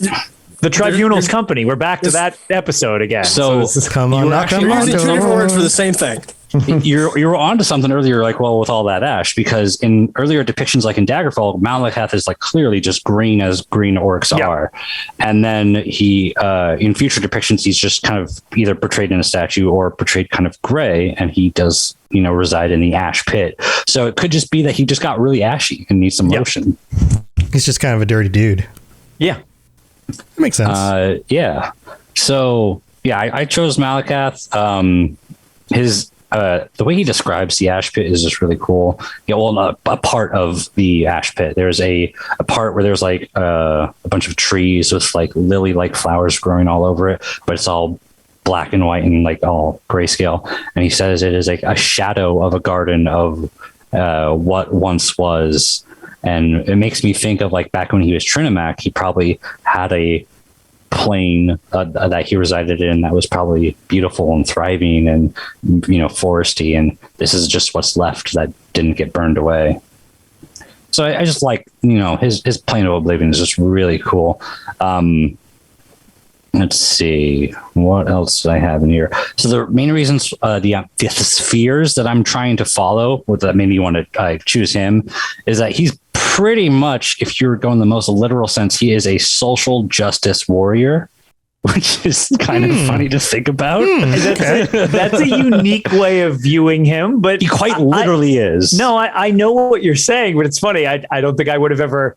Speaker 3: The Tribunal's Company. We're back to that episode again.
Speaker 6: So
Speaker 3: this is-
Speaker 1: Come on,
Speaker 6: You were
Speaker 1: knock
Speaker 6: actually
Speaker 1: on
Speaker 5: you're
Speaker 1: my
Speaker 5: using two different
Speaker 1: door.
Speaker 5: words for the same thing.
Speaker 6: you were onto something earlier, like, well, with all that ash, because in earlier depictions, like in Daggerfall, Malakath is like clearly just green as green orcs
Speaker 3: Yeah.
Speaker 6: are, and then he in future depictions he's just kind of either portrayed in a statue or portrayed kind of gray, and he does reside in the ash pit. So it could just be that he just got really ashy and needs some lotion.
Speaker 1: He's just kind of a dirty dude.
Speaker 3: yeah.
Speaker 1: That makes sense.
Speaker 6: Yeah. So yeah, I chose Malakath. His the way he describes the ash pit is just really cool. Yeah, well, a part of the ash pit. There's a part where there's like a bunch of trees with like lily-like flowers growing all over it, but it's all black and white and like all grayscale. And he says it is like a shadow of a garden of what once was. And it makes me think of like back when he was Trinimac, he probably had a plane that he resided in that was probably beautiful and thriving and foresty, and this is just what's left that didn't get burned away. So I just like his plane of oblivion is just really cool. Let's see what else do I have in here. So the main reasons, the spheres that I'm trying to follow, with that made me want to choose him, is that he's pretty much, if you're going the most literal sense, he is a social justice warrior, which is kind of funny to think about.
Speaker 3: That's a unique way of viewing him, but
Speaker 6: he quite literally is.
Speaker 3: No, I know what you're saying, but it's funny. I don't think I would have ever.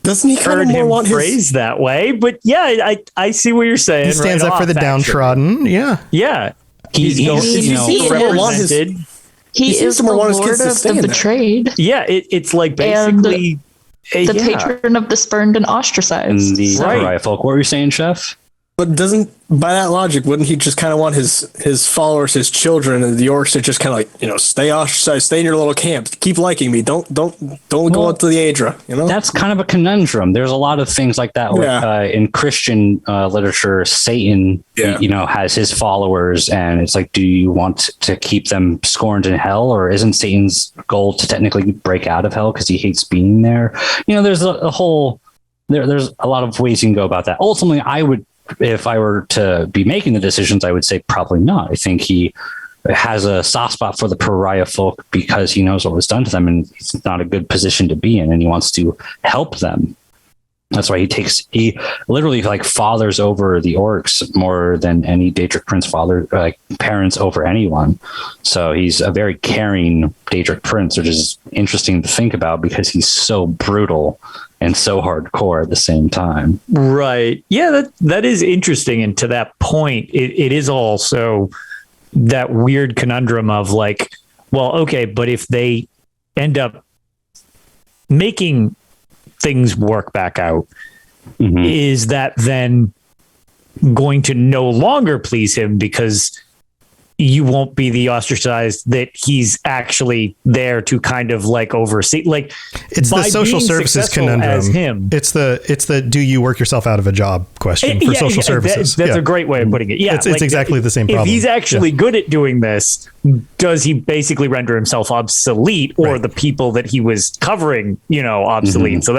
Speaker 5: Doesn't he kind
Speaker 3: heard
Speaker 5: of more
Speaker 3: him
Speaker 5: want
Speaker 3: phrased that way? But yeah, I see what you're saying.
Speaker 1: He stands up for the downtrodden. Yeah.
Speaker 3: Yeah.
Speaker 6: He's
Speaker 4: He is the Lord of the betrayed.
Speaker 3: Yeah, it's like basically
Speaker 4: the patron of the spurned and ostracized.
Speaker 6: And the Pariah folk. What were you saying, Chef?
Speaker 5: But by that logic, wouldn't he just kind of want his followers, his children, and the orcs to just kind of stay ostracized, stay in your little camp, keep liking me, don't go out to the Aedra,
Speaker 6: That's kind of a conundrum. There's a lot of things like that. In Christian literature, Satan, has his followers, and it's like, do you want to keep them scorned in hell, or isn't Satan's goal to technically break out of hell because he hates being there? There's a whole there's a lot of ways you can go about that. Ultimately, if I were to be making the decisions, I would say probably not. I think he has a soft spot for the pariah folk because he knows what was done to them, and it's not a good position to be in, and he wants to help them. That's why he literally fathers over the orcs more than any Daedric Prince parents over anyone. So he's a very caring Daedric Prince, which is interesting to think about because he's so brutal and so hardcore at the same time.
Speaker 3: Right. Yeah, that is interesting. And to that point, it is also that weird conundrum of okay, but if they end up making things work back out, is that then going to no longer please him because you won't be the ostracized that he's actually there to kind of oversee?
Speaker 1: It's the social services conundrum.
Speaker 3: As him.
Speaker 1: It's the do you work yourself out of a job question for social services.
Speaker 3: That's a great way of putting it. Yeah,
Speaker 1: it's exactly the same problem.
Speaker 3: If he's actually good at doing this, does he basically render himself obsolete, or the people that he was covering, obsolete? So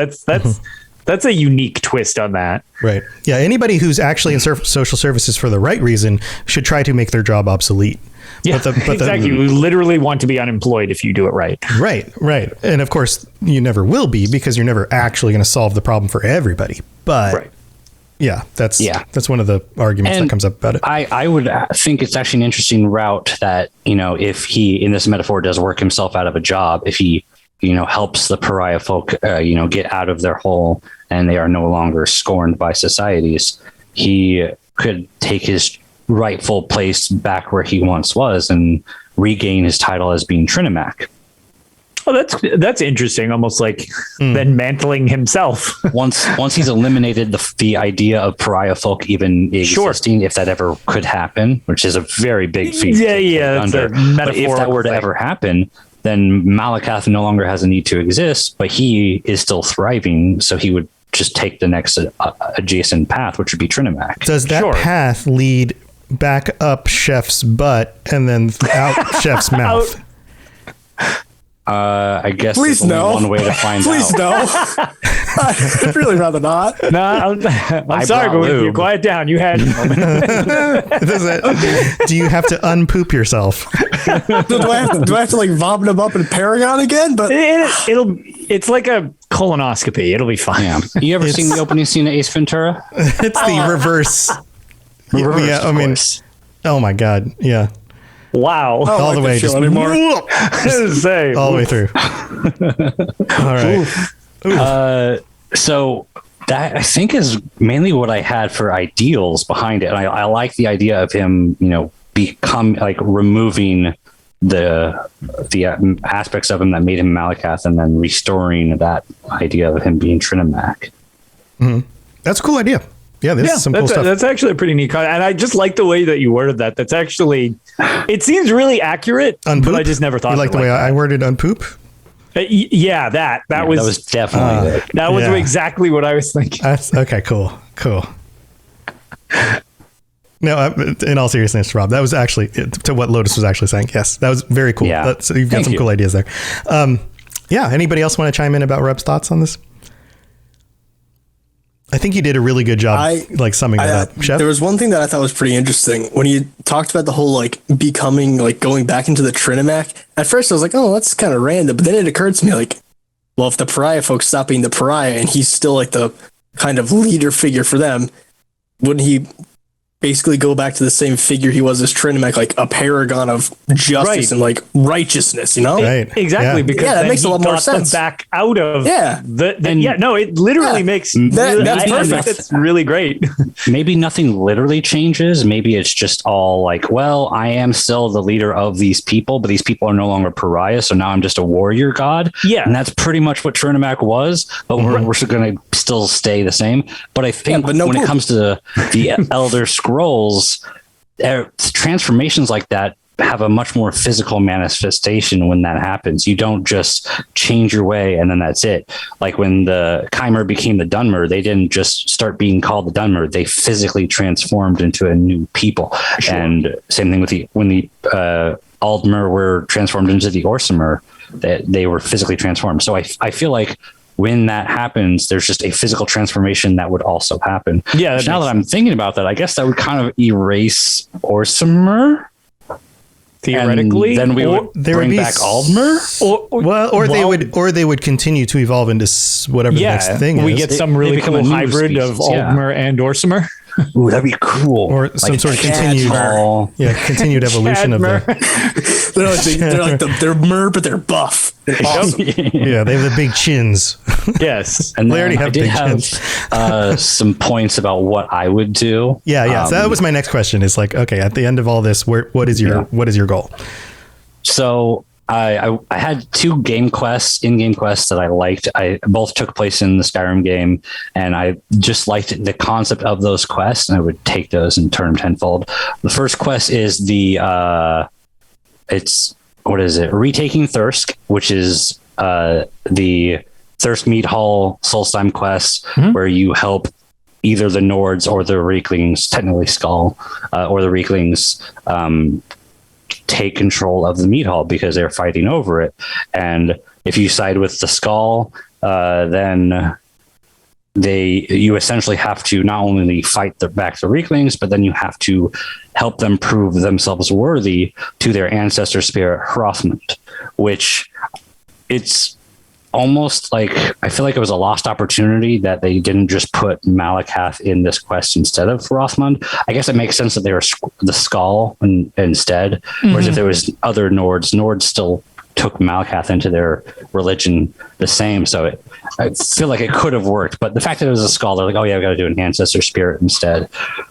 Speaker 3: that's a unique twist on that.
Speaker 1: Right. Yeah. Anybody who's actually in social services for the right reason should try to make their job obsolete.
Speaker 3: Yeah, exactly. You literally want to be unemployed if you do it right.
Speaker 1: Right. And of course, you never will be because you're never actually going to solve the problem for everybody. But that's one of the arguments that comes up about it.
Speaker 6: I would think it's actually an interesting route that, if he, in this metaphor, does work himself out of a job, if he helps the pariah folk, get out of their hole and they are no longer scorned by societies, he could take his rightful place back where he once was and regain his title as being Trinimac.
Speaker 3: Oh, that's interesting. Almost like then mantling himself. once
Speaker 6: he's eliminated the idea of pariah folk even existing, if that ever could happen, which is a very big feat.
Speaker 3: Yeah.
Speaker 6: But if that were to ever happen, then Malakath no longer has a need to exist, but he is still thriving. So he would just take the next adjacent path, which would be Trinimac.
Speaker 1: Does that path lead back up Chef's butt and then out Chef's mouth?
Speaker 6: I guess
Speaker 5: please
Speaker 6: there's
Speaker 5: no.
Speaker 6: only one way to find
Speaker 5: please
Speaker 6: out.
Speaker 5: No. I'd really rather not.
Speaker 3: No, I'm sorry, but you quiet down. You had.
Speaker 1: Do you have to unpoop yourself?
Speaker 5: do I have to vomit him up in Paragon again? But
Speaker 3: it's like a colonoscopy. It'll be fine.
Speaker 6: Yeah. You ever seen the opening scene of Ace Ventura?
Speaker 1: It's the reverse. Yeah, I mean, oh my God, yeah.
Speaker 3: Wow.
Speaker 1: All the way, just
Speaker 5: anymore.
Speaker 1: all the way through. All right.
Speaker 6: So that I think is mainly what I had for ideals behind it. And I like the idea of him, become removing the aspects of him that made him Malakath and then restoring that idea of him being Trinimac.
Speaker 1: Mm-hmm. That's a cool idea. Yeah, this is some cool stuff.
Speaker 3: That's actually a pretty neat concept. And I just like the way that you worded that. That's actually, it seems really accurate,
Speaker 1: unpoop?
Speaker 3: But I just never thought
Speaker 1: you like the way I worded unpoop?
Speaker 3: Yeah, that was
Speaker 6: definitely it.
Speaker 3: That was exactly what I was thinking.
Speaker 1: Okay, cool. No, in all seriousness, Rob, that was actually to what Lotus was actually saying. Yes, that was very cool.
Speaker 6: Yeah.
Speaker 1: You've got some cool ideas there. Anybody else want to chime in about Rob's thoughts on this? I think you did a really good job, summing that up. Chef?
Speaker 5: There was one thing that I thought was pretty interesting when you talked about the whole becoming going back into the Trinimach. At first, I was like, oh, that's kind of random, but then it occurred to me well, if the pariah folks stop being the pariah and he's still the kind of leader figure for them, wouldn't he basically go back to the same figure he was as Trinimach, a paragon of justice and righteousness,
Speaker 1: Right.
Speaker 3: Exactly, because
Speaker 5: that makes a lot more sense.
Speaker 3: Back out of it literally makes
Speaker 5: that's perfect.
Speaker 3: That's really great.
Speaker 6: Maybe nothing literally changes. Maybe it's just all well, I am still the leader of these people, but these people are no longer pariah, so now I'm just a warrior god.
Speaker 3: Yeah,
Speaker 6: and that's pretty much what Trinimach was. But we're going to still stay the same. But I think when it comes to the Elder Scrolls, transformations like that have a much more physical manifestation when that happens. You don't just change your way and then that's it. Like when the Chimer became the Dunmer, they didn't just start being called the Dunmer. They physically transformed into a new people. Sure. And same thing with when the Aldmer were transformed into the Orsimer, they were physically transformed. So I feel like when that happens, there's just a physical transformation that would also happen. Yeah. Now that I'm thinking about that, I guess that would kind of erase Orsimer.
Speaker 3: Theoretically,
Speaker 6: then we would bring back Aldmer,
Speaker 1: or they would continue to evolve into whatever the next thing is.
Speaker 3: We get some really cool hybrid of Aldmer and Orsimer.
Speaker 6: Ooh, that'd be cool.
Speaker 1: Or some sort of continued evolution of
Speaker 5: they're mer, but they're buff.
Speaker 1: Yeah, they have the big chins.
Speaker 3: Yes,
Speaker 6: and they already have big chins. Some points about what I would do.
Speaker 1: Yeah. So that was my next question. Is okay, at the end of all this, what is your goal?
Speaker 6: So I had two in-game quests that I liked. Both took place in the Skyrim game, and I just liked the concept of those quests, and I would take those and turn them tenfold. The first quest is Retaking Thirsk, which is the Thirsk Mead Hall Solstheim quest, where you help either the Nords or the Reeklings, technically Skull, or the Reeklings, take control of the meat hall because they're fighting over it. And if you side with the Skull, then you essentially have to not only fight back the Reeklings, but then you have to help them prove themselves worthy to their ancestor spirit Hrothmund, which it's almost I feel like it was a lost opportunity that they didn't just put Malakath in this quest instead of Hrothmund. I guess it makes sense that they were the Skull instead, whereas if there was other Nords still took Malakath into their religion the same. So I feel like it could have worked, but the fact that it was a Skull, they're like, oh yeah, we got to do an ancestor spirit instead.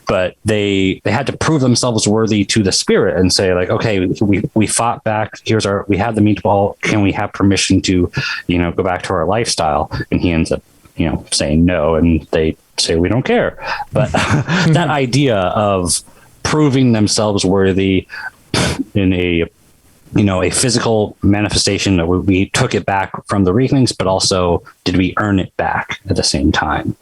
Speaker 6: But they had to prove themselves worthy to the spirit and say okay, we fought back. We have the meat ball. Can we have permission to, go back to our lifestyle? And he ends up, saying no, and they say, we don't care. But that idea of proving themselves worthy in a physical manifestation, that we took it back from the Reeklings, but also did we earn it back at the same time?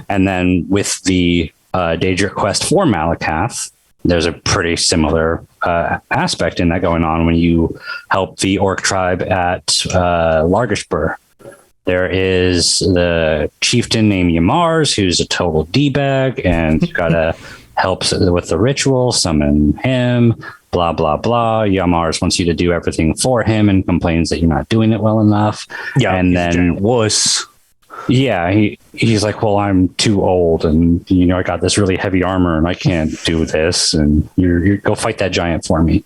Speaker 6: And then with the Daedric quest for Malakath, there's a pretty similar aspect in that going on when you help the Orc tribe at Largashbur. There is the chieftain named Yamars, who's a total D-bag, and you've got to help with the ritual, summon him, blah, blah, blah. Yamars wants you to do everything for him and complains that you're not doing it well enough.
Speaker 3: Yeah,
Speaker 6: and then wuss. Yeah, he's like, well, I'm too old, and I got this really heavy armor, and I can't do this, and you go fight that giant for me.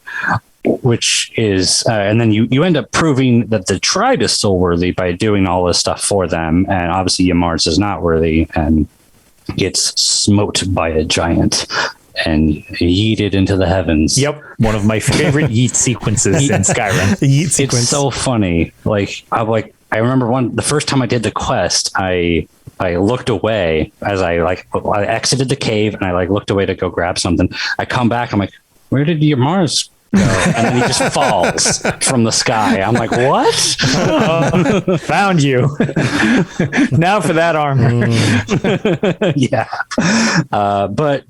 Speaker 6: Which is, and then you end up proving that the tribe is still worthy by doing all this stuff for them, and obviously Yamars is not worthy and gets smote by a giant and yeeted into the heavens.
Speaker 3: Yep, one of my favorite yeet sequences in Skyrim.
Speaker 1: The yeet sequence.
Speaker 6: It's so funny. I remember the first time I did the quest, I looked away as I exited the cave, and I looked away to go grab something. I come back, I'm like, where did Yamars go? And then he just falls from the sky. I'm like, what?
Speaker 3: Found you. Now for that armor.
Speaker 6: Yeah. But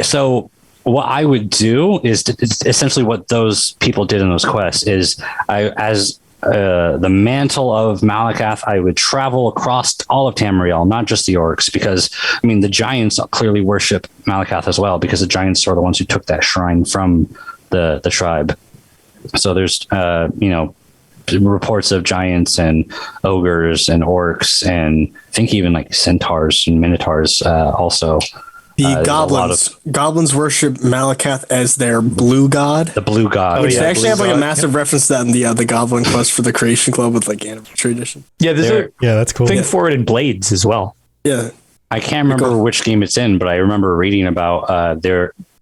Speaker 6: so what I would do is essentially what those people did in those quests is as the mantle of Malakath, I would travel across all of Tamriel, not just the orcs, because I mean the giants clearly worship Malakath as well, because the giants are the ones who took that shrine from the tribe. So there's reports of giants and ogres and orcs, and I think even like centaurs and minotaurs also.
Speaker 5: The goblins worship Malakath as their blue god.
Speaker 6: The blue god.
Speaker 5: Which they actually have like a massive reference to that in the Goblin Quest for the Creation Club with like anniversary edition.
Speaker 3: Yeah, there's
Speaker 1: that's cool.
Speaker 3: thing for it in Blades as well.
Speaker 5: Yeah.
Speaker 6: I can't remember which game it's in, but I remember reading about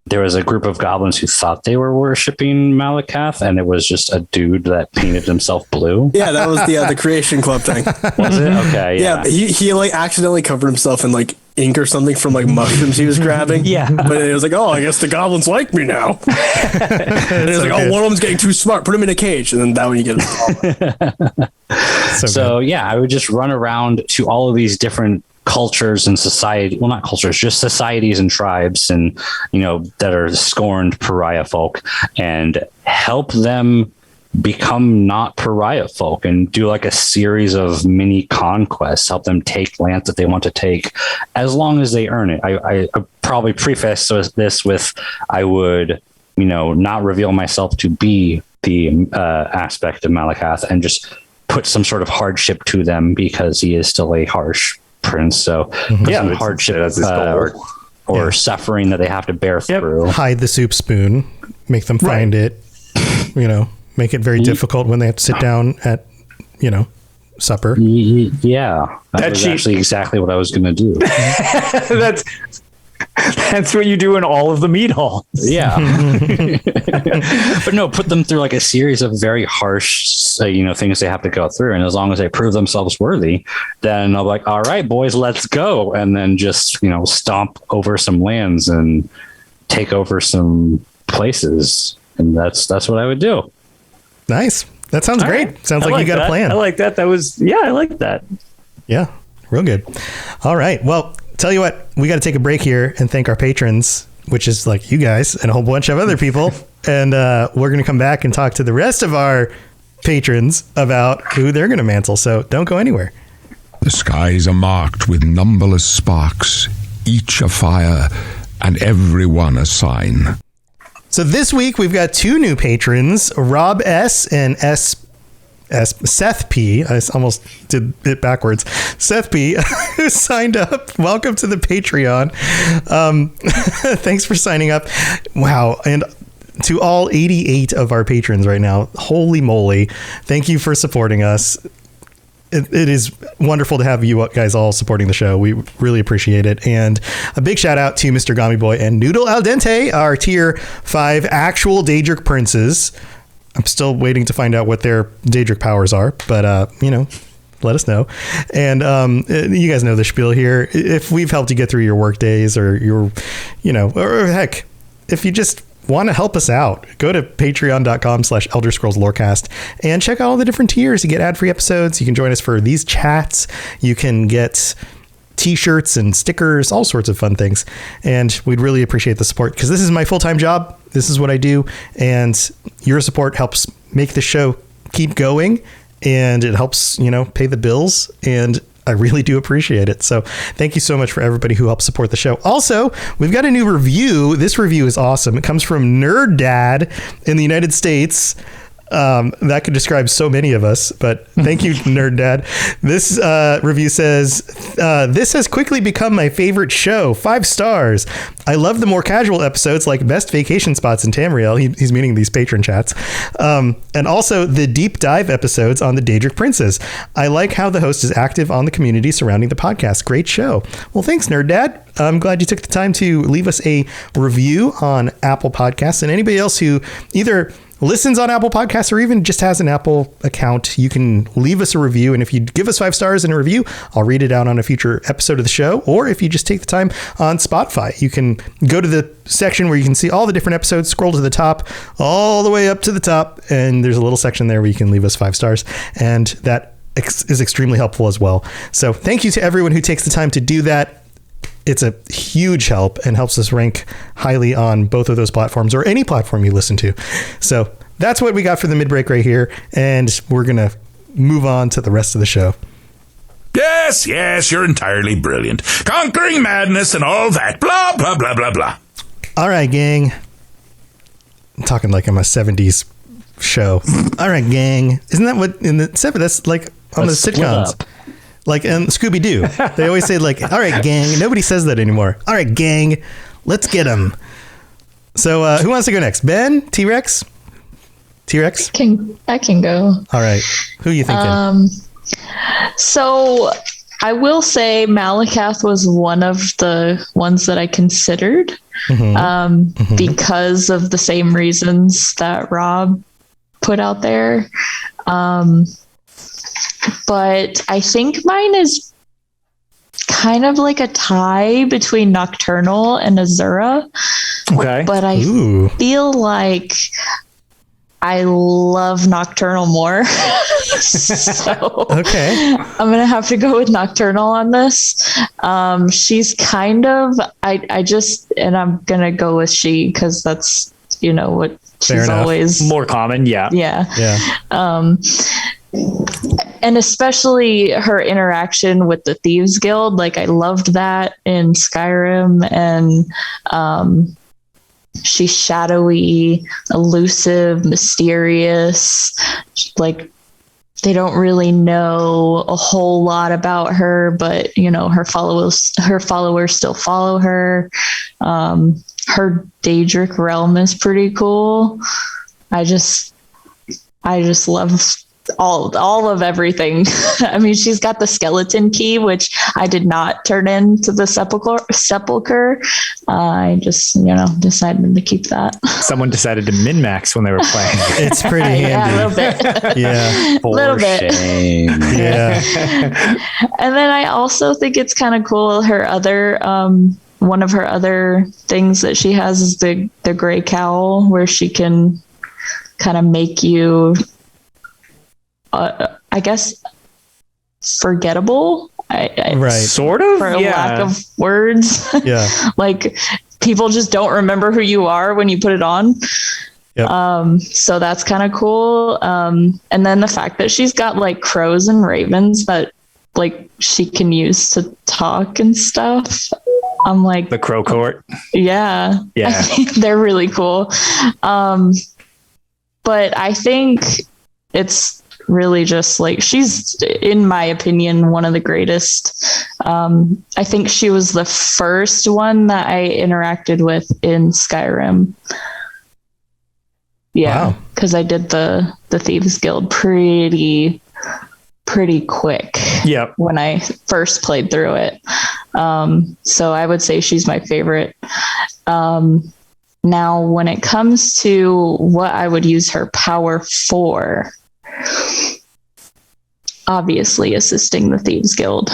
Speaker 6: there was a group of goblins who thought they were worshiping Malakath, and it was just a dude that painted himself blue.
Speaker 5: Yeah, that was the Creation Club thing.
Speaker 6: Was it? Okay.
Speaker 5: Yeah, he like accidentally covered himself in like ink or something from like mushrooms he was grabbing.
Speaker 3: Yeah.
Speaker 5: But it was like, oh, I guess the goblins like me now. And it was like, oh, one of them's getting too smart. Put him in a cage. And then that one you get
Speaker 6: So yeah, I would just run around to all of these different cultures and society, well, not cultures, just societies and tribes, and that are scorned pariah folk, and help them become not pariah folk, and do like a series of mini conquests, help them take lands that they want to take, as long as they earn it. I probably preface this with, I would not reveal myself to be the aspect of Malakath, and just put some sort of hardship to them, because he is still a harsh prince. So some hardship or suffering that they have to bear through.
Speaker 1: Hide the soup spoon, make them find it, make it very difficult when they have to sit down at, supper.
Speaker 6: Yeah. That's actually exactly what I was going to do.
Speaker 3: That's what you do in all of the meat halls.
Speaker 6: Yeah. But no, put them through like a series of very harsh, things they have to go through. And as long as they prove themselves worthy, then I'll be like, all right, boys, let's go. And then just, stomp over some lands and take over some places. And that's what I would do.
Speaker 1: Nice. That sounds great.
Speaker 3: Right.
Speaker 1: Sounds like you got a plan.
Speaker 3: I like that. I like that.
Speaker 1: Yeah. Real good. All right. Well, tell you what, we got to take a break here and thank our patrons, which is like you guys and a whole bunch of other people. And we're going to come back and talk to the rest of our patrons about who they're going to mantle. So don't go anywhere.
Speaker 8: The skies are marked with numberless sparks, each a fire and every one a sign.
Speaker 1: So this week we've got two new patrons, Rob S. and Seth P. I almost did it backwards. Seth P. who signed up. Welcome to the Patreon. Thanks for signing up. Wow. And to all 88 of our patrons right now, holy moly. Thank you for supporting us. It is wonderful to have you guys all supporting the show. We really appreciate it. And a big shout out to Mr. Gummy Boy and Noodle Al Dente, our tier 5 actual Daedric Princes. I'm still waiting to find out what their Daedric powers are, but, let us know. And you guys know the spiel here. If we've helped you get through your work days or your, or heck, if you just want to help us out, go to patreon.com/Elder Scrolls Lorecast and check out all the different tiers. You get ad-free episodes. You can join us for these chats. You can get t-shirts and stickers, all sorts of fun things. And we'd really appreciate the support, because this is my full-time job. This is what I do. And your support helps make the show keep going, and it helps, pay the bills. And I really do appreciate it. So thank you so much for everybody who helps support the show. Also, we've got a new review. This review is awesome. It comes from Nerd Dad in the United States. That could describe so many of us, but thank you, Nerd Dad. This review says, this has quickly become my favorite show. 5 stars. I love the more casual episodes like best vacation spots in Tamriel. He's meaning these patron chats. And also the deep dive episodes on the Daedric Princes. I like how the host is active on the community surrounding the podcast. Great show. Well, thanks, Nerd Dad. I'm glad you took the time to leave us a review on Apple Podcasts. And anybody else who either listens on Apple Podcasts or even just has an Apple account, you can leave us a review. And if you give us 5 stars in a review, I'll read it out on a future episode of the show. Or if you just take the time on Spotify, you can go to the section where you can see all the different episodes, scroll to the top, all the way up to the top, and there's a little section there where you can leave us 5 stars. And that is extremely helpful as well. So thank you to everyone who takes the time to do that. It's a huge help and helps us rank highly on both of those platforms, or any platform you listen to. So that's what we got for the mid-break right here. And we're going to move on to the rest of the show.
Speaker 9: Yes, you're entirely brilliant. Conquering madness and all that. Blah, blah, blah, blah, blah.
Speaker 1: All right, gang. I'm talking like I'm a 70s show. All right, gang. Isn't that what in the 70s? That's like on the sitcoms. Like in Scooby-Doo. They always say like, all right, gang. Nobody says that anymore. All right, gang. Let's get them. So who wants to go next? Ben? T-Rex? T-Rex?
Speaker 4: I can go.
Speaker 1: All right. Who are you thinking?
Speaker 4: So I will say Malakath was one of the ones that I considered because of the same reasons that Rob put out there. But I think mine is kind of like a tie between Nocturnal and Azura.
Speaker 3: Okay.
Speaker 4: But I feel like I love Nocturnal more. So
Speaker 1: okay.
Speaker 4: I'm going to have to go with Nocturnal on this. She's kind of, and I'm going to go with she because that's, what she's always
Speaker 3: more common. Yeah.
Speaker 4: And especially her interaction with the Thieves Guild. Like I loved that in Skyrim, and she's shadowy, elusive, mysterious. Like they don't really know a whole lot about her, but her followers still follow her. Her Daedric realm is pretty cool. I just love all of everything. I mean, she's got the skeleton key, which I did not turn into the sepulcher. I just, decided to keep that.
Speaker 3: Someone decided to min-max when they were playing.
Speaker 1: It's pretty handy.
Speaker 4: Yeah, a little bit.
Speaker 1: Yeah.
Speaker 4: A little bit.
Speaker 6: Shame.
Speaker 1: Yeah.
Speaker 4: And then I also think it's kind of cool. Her other, one of her other things that she has is the gray cowl, where she can kind of make you, I guess, forgettable.
Speaker 1: Right.
Speaker 3: Sort of,
Speaker 4: for a lack of words.
Speaker 1: Yeah.
Speaker 4: Like people just don't remember who you are when you put it on.
Speaker 1: Yep.
Speaker 4: So that's kind of cool. And then the fact that she's got like crows and ravens that like she can use to talk and stuff. I'm like
Speaker 3: the crow court.
Speaker 4: Yeah. They're really cool. But I think it's really just like, she's, in my opinion, one of the greatest. I think she was the first one that I interacted with in Skyrim. Yeah. Because I did the Thieves Guild pretty quick.
Speaker 3: Yep.
Speaker 4: When I first played through it. So I would say she's my favorite. Now, when it comes to what I would use her power for, obviously assisting the Thieves Guild.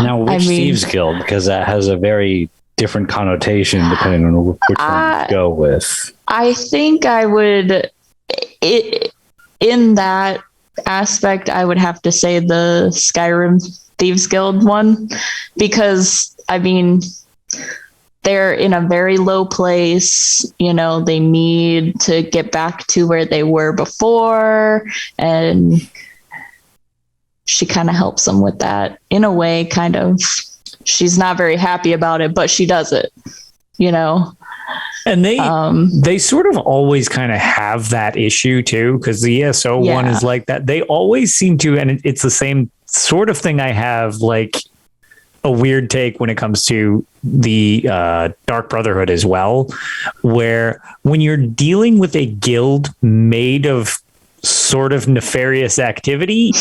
Speaker 6: Now, which Thieves Guild? Because that has a very different connotation depending on which one you go with.
Speaker 4: I think I would, in that aspect, I would have to say the Skyrim Thieves Guild one, because, I mean, they're in a very low place, they need to get back to where they were before. And she kind of helps them with that in a way, kind of. She's not very happy about it, but she does it,
Speaker 3: And they sort of always kind of have that issue too, because the ESO one is like that. They always seem to, and it's the same sort of thing I have, like a weird take when it comes to the Dark Brotherhood as well, where when you're dealing with a guild made of sort of nefarious activity,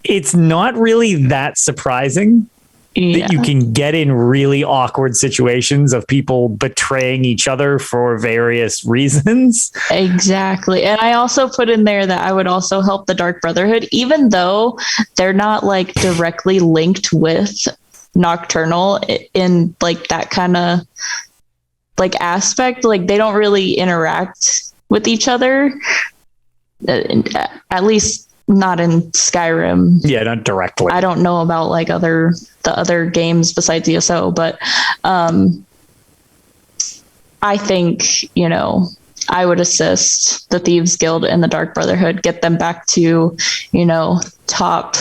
Speaker 3: it's not really that surprising that you can get in really awkward situations of people betraying each other for various reasons.
Speaker 4: Exactly. And I also put in there that I would also help the Dark Brotherhood, even though they're not like directly linked with Nocturnal in like that kind of like aspect. Like they don't really interact with each other, at least not in Skyrim.
Speaker 3: Yeah, not directly.
Speaker 4: I don't know about like the other games besides ESO, but I I think, I would assist the Thieves Guild and the Dark Brotherhood, get them back to, top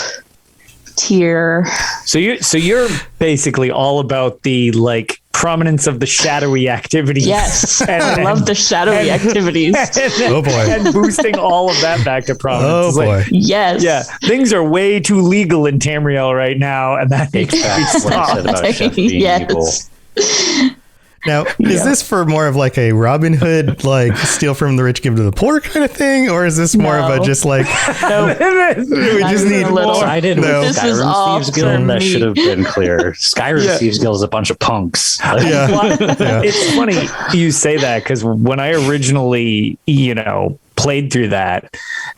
Speaker 4: tier.
Speaker 3: So you're basically all about the like prominence of the shadowy activities.
Speaker 4: Yes, I love the shadowy activities.
Speaker 1: Oh boy,
Speaker 3: and boosting all of that back to prominence.
Speaker 1: Oh boy,
Speaker 4: yes,
Speaker 3: yeah. Things are way too legal in Tamriel right now, and that needs to be stopped.
Speaker 4: Yes.
Speaker 1: Now, is this for more of like a Robin Hood, like steal from the rich, give to the poor kind of thing, or is this more of a just like we just need more?
Speaker 6: I did
Speaker 1: No.
Speaker 6: with
Speaker 4: This is
Speaker 6: Skyrim
Speaker 4: all
Speaker 6: Thieves
Speaker 4: for
Speaker 6: Guild. That
Speaker 4: me.
Speaker 6: should have been clear. Skyrim Thieves Guild is a bunch of punks.
Speaker 3: It's funny you say that because when I originally, played through that,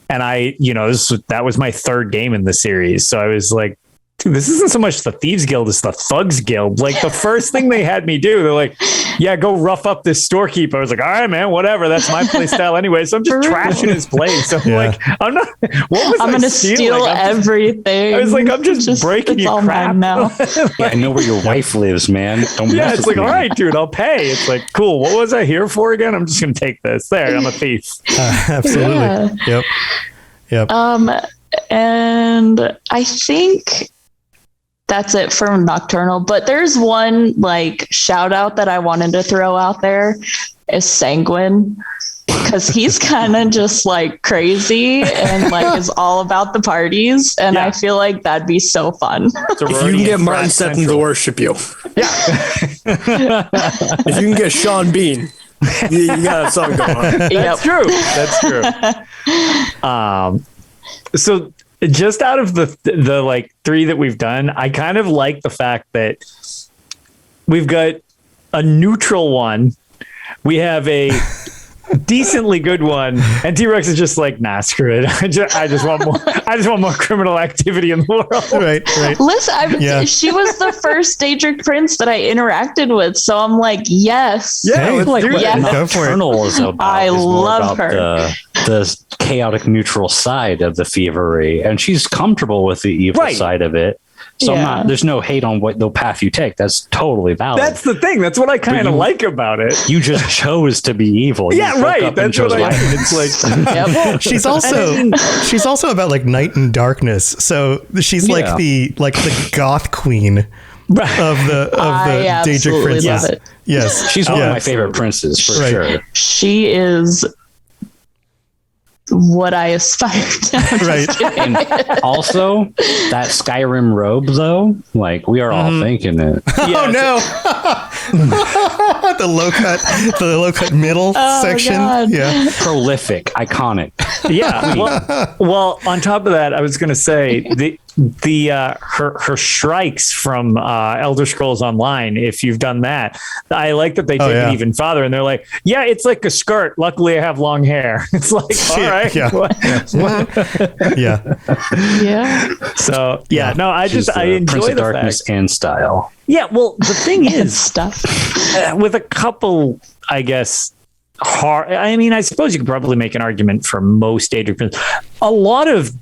Speaker 3: and that was my third game in the series, so I was like, dude, this isn't so much the Thieves Guild, it's the Thugs Guild. Like the first thing they had me do, they're like, yeah, go rough up this storekeeper. I was like, all right, man, whatever. That's my play style anyway. So I'm just trashing his place. So I'm like, I'm not,
Speaker 4: I'm going to steal everything.
Speaker 3: I was like, I'm just breaking your crap
Speaker 4: now.
Speaker 6: Yeah, I know where your wife lives, man. Don't mess
Speaker 3: it's
Speaker 6: with
Speaker 3: like,
Speaker 6: me.
Speaker 3: all right, dude, I'll pay. It's like, cool. What was I here for again? I'm just going to take this. There, I'm a thief.
Speaker 1: Absolutely.
Speaker 4: Yeah.
Speaker 1: Yep.
Speaker 4: And I think that's it for Nocturnal, but there's one like shout out that I wanted to throw out there is Sanguine, because he's kind of just like crazy and like is all about the parties, and I feel like that'd be so fun.
Speaker 5: If you can get Martin Setton to worship you, if you can get Sean Bean, you got something going on.
Speaker 3: That's true. That's true. So just out of the like three that we've done, I kind of like the fact that we've got a neutral one, we have a decently good one, and T-Rex is just like, nah, screw it. I just want more criminal activity in the world.
Speaker 1: Right.
Speaker 4: Listen, she was the first Daedric Prince that I interacted with, so I'm like, yes.
Speaker 3: Yeah,
Speaker 1: Hey,
Speaker 3: like
Speaker 1: do
Speaker 4: yes.
Speaker 1: Go for it.
Speaker 6: Nocturnal is about.
Speaker 4: I
Speaker 6: is more
Speaker 4: love
Speaker 6: about
Speaker 4: her.
Speaker 6: The chaotic neutral side of the thievery, and she's comfortable with the evil side of it. So there's no hate on what the path you take. That's totally valid.
Speaker 3: That's the thing. That's what I kind of like about it.
Speaker 6: You just chose to be evil. You woke
Speaker 3: right.
Speaker 6: up and
Speaker 3: That's
Speaker 6: chose
Speaker 3: what I mean.
Speaker 6: violence.
Speaker 3: It's like,
Speaker 1: she's also about like night and darkness. So she's like the goth queen of the Daedric Princes.
Speaker 4: Love it.
Speaker 1: Yes,
Speaker 6: she's one of my favorite princes for sure.
Speaker 4: She is what I aspire to.
Speaker 1: Right.
Speaker 6: And also that Skyrim robe though, like we are all thinking it.
Speaker 1: Oh no. the low cut middle section.
Speaker 4: God.
Speaker 1: Yeah.
Speaker 6: Prolific, iconic.
Speaker 3: Yeah. Well, on top of that, I was going to say her strikes from Elder Scrolls Online. If you've done that, I like that they take it even farther, and they're like, yeah, it's like a skirt. Luckily, I have long hair. It's like, all right.
Speaker 1: Yeah.
Speaker 4: Yeah.
Speaker 3: So no, I
Speaker 6: She's
Speaker 3: enjoy
Speaker 6: Prince of
Speaker 3: the
Speaker 6: Darkness
Speaker 3: fact.
Speaker 6: and style.
Speaker 3: Yeah. Well, the thing is,
Speaker 4: stuff
Speaker 3: with a couple, I guess. I mean, I suppose you could probably make an argument for most Daedric Prince. A lot of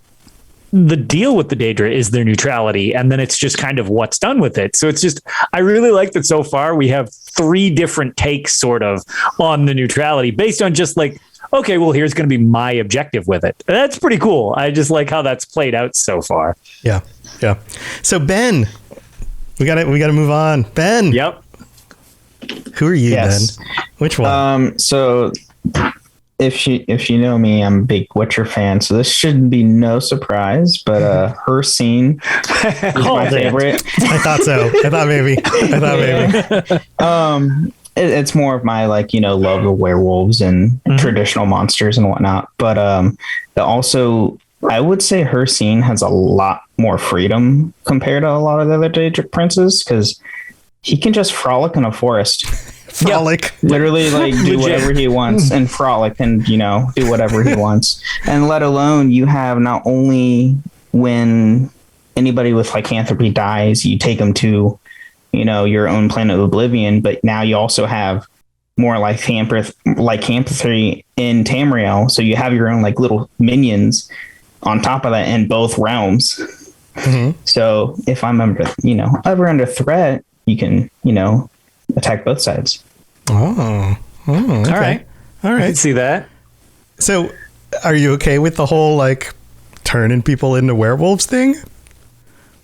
Speaker 3: the deal with the Daedra is their neutrality, and then it's just kind of what's done with it. So it's just, I really like that so far we have three different takes sort of on the neutrality based on just like, okay, well, here's going to be my objective with it. That's pretty cool. I just like how that's played out so far.
Speaker 1: Yeah. So Ben, we got to move on. Ben.
Speaker 3: Yep.
Speaker 1: Who are you,
Speaker 7: Yes.
Speaker 1: Ben? Which one?
Speaker 7: So if you know me, I'm a big Witcher fan, so this shouldn't be no surprise, but her scene is my favorite.
Speaker 1: I thought so. I thought maybe.
Speaker 7: It's more of my love of werewolves and traditional monsters and whatnot, but also I would say her scene has a lot more freedom compared to a lot of the other Daedric princes, because he can just frolic in a forest.
Speaker 1: Frolic.
Speaker 7: Literally do whatever he wants and frolic and, do whatever he wants. And let alone you have not only when anybody with lycanthropy dies, you take them to, your own planet of oblivion, but now you also have more lycanthropy in Tamriel. So you have your own little minions on top of that in both realms. Mm-hmm. So if I'm ever under threat, you can, attack both sides.
Speaker 1: Oh, Oh, okay.
Speaker 3: All right.
Speaker 1: All
Speaker 3: I can
Speaker 1: right.
Speaker 3: see that.
Speaker 1: So, are you okay with the whole like turning people into werewolves thing?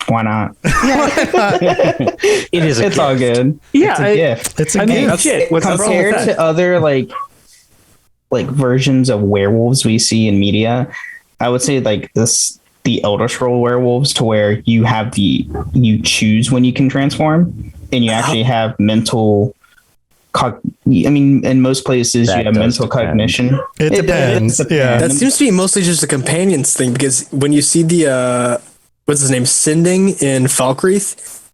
Speaker 7: Why not?
Speaker 6: It is.
Speaker 7: It's all good.
Speaker 3: Yeah,
Speaker 7: It's a gift.
Speaker 1: It's a
Speaker 3: I mean,
Speaker 1: gift.
Speaker 3: shit. What's the problem
Speaker 7: Compared
Speaker 3: with that?
Speaker 7: to other like versions of werewolves we see in media, I would say like the Elder Scroll werewolves, to where you choose when you can transform, and you actually have mental. I mean, in most places
Speaker 6: That
Speaker 7: you have
Speaker 6: does
Speaker 7: mental
Speaker 6: depend.
Speaker 7: cognition.
Speaker 1: It depends. Yeah.
Speaker 5: That seems to be mostly just a companions thing, because when you see the what's his name, Sinding in Falkreath,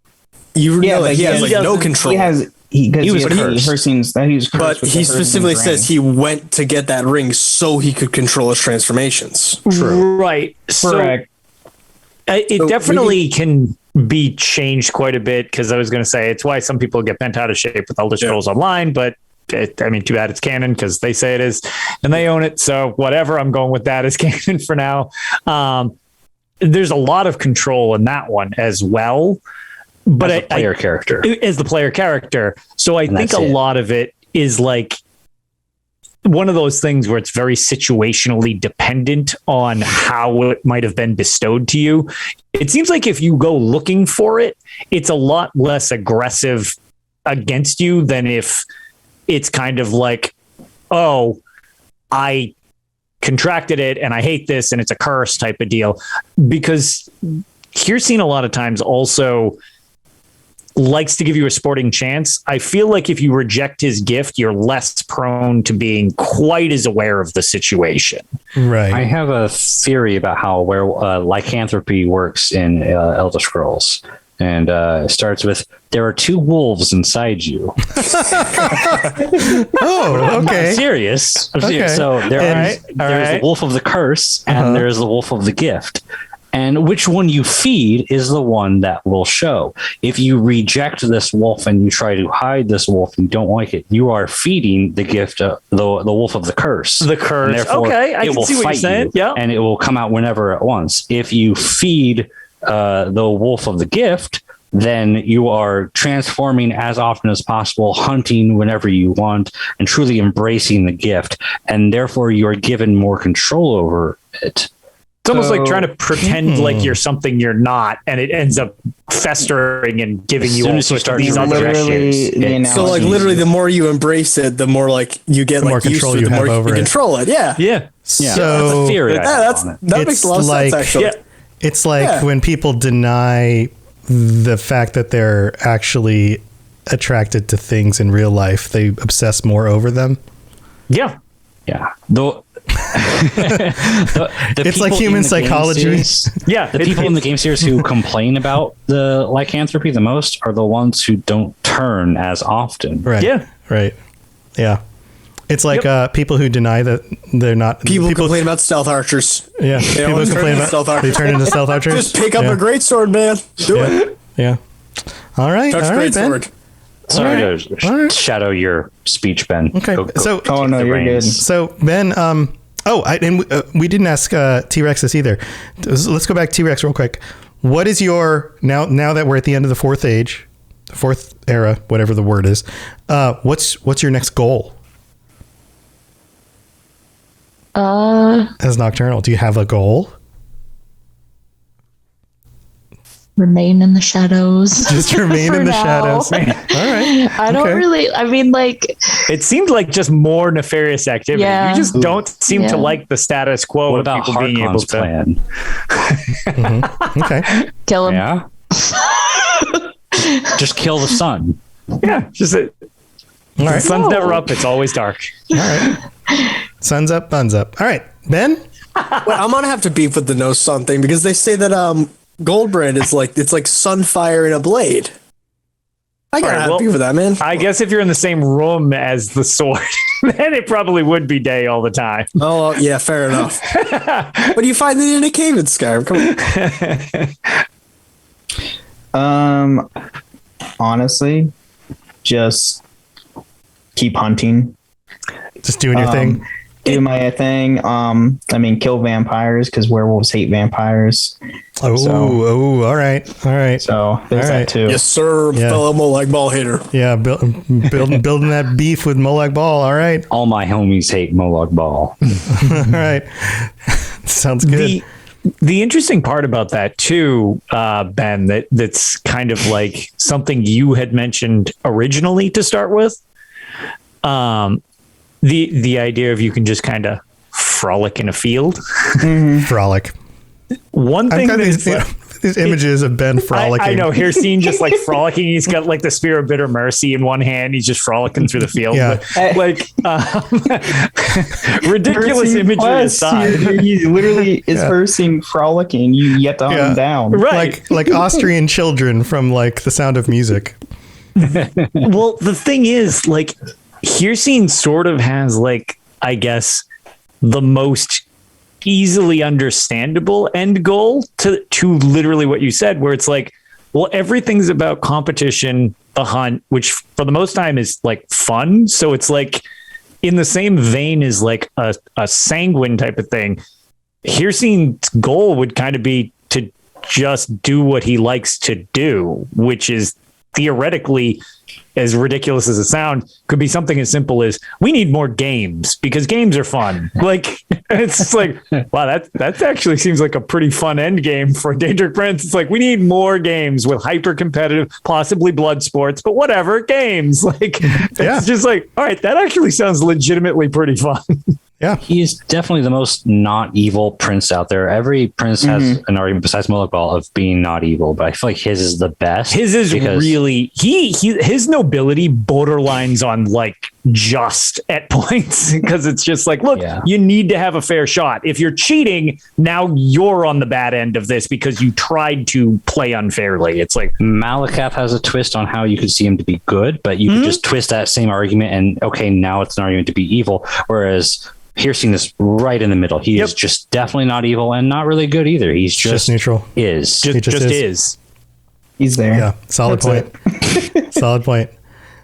Speaker 5: you know that he has like no control.
Speaker 7: He
Speaker 6: was cursed.
Speaker 7: That he was cursed.
Speaker 5: But
Speaker 7: with
Speaker 5: he
Speaker 7: the
Speaker 5: specifically
Speaker 7: Hersen's
Speaker 5: says
Speaker 7: ring.
Speaker 5: he went to get that ring so he could control his transformations.
Speaker 3: Right.
Speaker 7: Correct.
Speaker 3: It
Speaker 5: So
Speaker 3: definitely can be changed quite a bit, because I was going to say it's why some people get bent out of shape with Elder Scrolls Online, but too bad it's canon because they say it is and they own it. So whatever, I'm going with that as canon for now. There's a lot of control in that one as well. But
Speaker 6: As the player character.
Speaker 3: As the player character. So I think
Speaker 6: that's
Speaker 3: a
Speaker 6: it.
Speaker 3: lot of it is like one of those things where it's very situationally dependent on how it might have been bestowed to you. It seems like if you go looking for it, it's a lot less aggressive against you than if it's kind of like, oh, I contracted it and I hate this and it's a curse type of deal. Because here's seen a lot of times also likes to give you a sporting chance. I feel like if you reject his gift, you're less prone to being quite as aware of the situation.
Speaker 1: Right.
Speaker 6: I have a theory about how lycanthropy works in Elder Scrolls. And it starts with, there are two wolves inside you.
Speaker 1: Oh, okay.
Speaker 6: I'm serious.
Speaker 1: Okay.
Speaker 6: So there's the wolf of the curse and there's the wolf of the gift. And which one you feed is the one that will show. If you reject this wolf and you try to hide this wolf and you don't like it, you are feeding the gift, the wolf of the curse.
Speaker 3: The curse.
Speaker 6: And therefore,
Speaker 3: Okay, I can see what you're saying. Yeah.
Speaker 6: And it will come out whenever it wants. If you feed the wolf of the gift, then you are transforming as often as possible, hunting whenever you want, and truly embracing the gift. And therefore, you are given more control over it.
Speaker 3: It's almost like trying to pretend like you're something you're not, and it ends up festering and giving
Speaker 6: As
Speaker 3: you
Speaker 6: soon
Speaker 3: all
Speaker 6: as you
Speaker 3: sorts of
Speaker 6: start
Speaker 3: these
Speaker 6: to
Speaker 3: other
Speaker 6: reject
Speaker 3: issues.
Speaker 5: So like literally the more you embrace it, the more like you get
Speaker 1: The more
Speaker 5: like used
Speaker 1: control
Speaker 5: to it,
Speaker 1: you
Speaker 5: the
Speaker 1: have
Speaker 5: more
Speaker 1: over
Speaker 5: you
Speaker 1: it.
Speaker 5: control it. Yeah.
Speaker 3: Yeah.
Speaker 6: Yeah,
Speaker 1: So
Speaker 6: that's a theory.
Speaker 5: That makes a lot of
Speaker 1: like-
Speaker 5: sense actually.
Speaker 3: Yeah.
Speaker 1: it's like
Speaker 5: Yeah.
Speaker 1: when people deny the fact that they're actually attracted to things in real life, they obsess more over them.
Speaker 3: Yeah.
Speaker 6: Yeah. The
Speaker 1: It's like
Speaker 6: people
Speaker 1: human
Speaker 6: in the game
Speaker 1: psychology.
Speaker 6: series-
Speaker 3: Yeah.
Speaker 6: The people in the game series who complain about the lycanthropy the most are the ones who don't turn as often.
Speaker 1: Right.
Speaker 3: Yeah.
Speaker 1: Right. Yeah. It's like people who deny that they're not.
Speaker 5: People complain about stealth archers.
Speaker 1: Yeah. People
Speaker 5: always turn
Speaker 1: complain
Speaker 5: into
Speaker 1: about
Speaker 5: stealth
Speaker 1: they
Speaker 5: archers.
Speaker 1: turn into stealth archers.
Speaker 5: Just pick up
Speaker 1: yeah.
Speaker 5: a greatsword, man. Do it.
Speaker 1: Yeah. All right.
Speaker 5: Touch
Speaker 1: all right, Ben.
Speaker 5: greatsword.
Speaker 6: Sorry
Speaker 1: All
Speaker 6: to
Speaker 1: right.
Speaker 6: shadow your speech, Ben.
Speaker 1: Okay. So-
Speaker 7: Oh no,
Speaker 6: the
Speaker 7: you're
Speaker 6: reins.
Speaker 7: good.
Speaker 1: So Ben, we didn't ask T-Rex this either. Let's go back T-Rex real quick. What is your now that we're at the end of the fourth age, fourth era, whatever the word is? What's your next goal as Nocturnal? Do you have a goal?
Speaker 4: Remain in the shadows.
Speaker 1: Just remain
Speaker 4: For
Speaker 1: in the
Speaker 4: now.
Speaker 1: shadows. All right.
Speaker 4: I don't
Speaker 1: Okay.
Speaker 4: really. I mean, like,
Speaker 3: It seemed like just more nefarious activity.
Speaker 4: Yeah.
Speaker 3: You just don't seem to
Speaker 4: Yeah.
Speaker 3: like the status quo
Speaker 6: What
Speaker 3: of
Speaker 6: about
Speaker 3: people being able
Speaker 6: Harkon's
Speaker 3: to.
Speaker 6: plan?
Speaker 1: Okay.
Speaker 4: kill him.
Speaker 6: Yeah. Just kill the sun.
Speaker 3: Yeah. Just
Speaker 1: All
Speaker 3: the
Speaker 1: right.
Speaker 3: sun's never up. It's always dark.
Speaker 1: All right. Sun's up, buns up. All right, Ben.
Speaker 5: Well, I'm gonna have to beef with the no sun thing because they say that Goldbrand is like it's like sunfire in a blade. I gotta
Speaker 3: Alright,
Speaker 5: have
Speaker 3: well,
Speaker 5: beef with that, man.
Speaker 3: I guess if you're in the same room as the sword, then it probably would be day all the time.
Speaker 5: Oh yeah, fair enough. But you find it in a cave in Skyrim. Come on.
Speaker 7: Honestly, just keep hunting.
Speaker 1: Just doing your thing.
Speaker 7: Do my thing. I mean, kill vampires because werewolves hate vampires.
Speaker 1: All right.
Speaker 7: So there's that too.
Speaker 5: Yes, sir, fellow Molag Ball hater.
Speaker 1: Yeah, building that beef with Molag Ball. All right.
Speaker 6: All my homies hate Molag Ball.
Speaker 1: All right. Sounds good.
Speaker 3: The interesting part about that too, Ben, that's kind of like something you had mentioned originally to start with. The idea of you can just kind of frolic in a field.
Speaker 1: Frolic.
Speaker 3: One thing that
Speaker 1: these images of Ben frolicking.
Speaker 3: I know. Here's seen just like frolicking. He's got like the spear of bitter mercy in one hand. He's just frolicking through the field.
Speaker 1: Yeah.
Speaker 3: But, like ridiculous imagery aside,
Speaker 7: he literally is cursing, frolicking. You have to hunt him down,
Speaker 3: right?
Speaker 1: Like Austrian children from like The Sound of Music.
Speaker 3: Well, the thing is, like, Hearsine sort of has like, I guess, the most easily understandable end goal to literally what you said, where it's like, well, everything's about competition, the hunt, which for the most time is like fun. So it's like in the same vein as like a sanguine type of thing. Hirsine's goal would kind of be to just do what he likes to do, which is theoretically, as ridiculous as it sounds, could be something as simple as we need more games because games are fun. Like, it's just like, wow, that actually seems like a pretty fun end game for Daedric Prince. It's like, we need more games with hyper competitive, possibly blood sports, but whatever, games. Like, it's just like, all right, that actually sounds legitimately pretty fun.
Speaker 1: Yeah.
Speaker 6: He's definitely the most not evil prince out there. Every prince has an argument besides Molag Bal of being not evil, but I feel like his is the best.
Speaker 3: His is really his nobility borderlines on like just at points because it's just like, look, you need to have a fair shot. If you're cheating, now you're on the bad end of this because you tried to play unfairly. It's like
Speaker 6: Malakath has a twist on how you could see him to be good, but you could just twist that same argument and okay, now it's an argument to be evil. Whereas Hirsine is right in the middle. He is just definitely not evil and not really good either. He's just
Speaker 1: neutral.
Speaker 3: Just is.
Speaker 7: He's there.
Speaker 1: Yeah. Solid point. Solid point.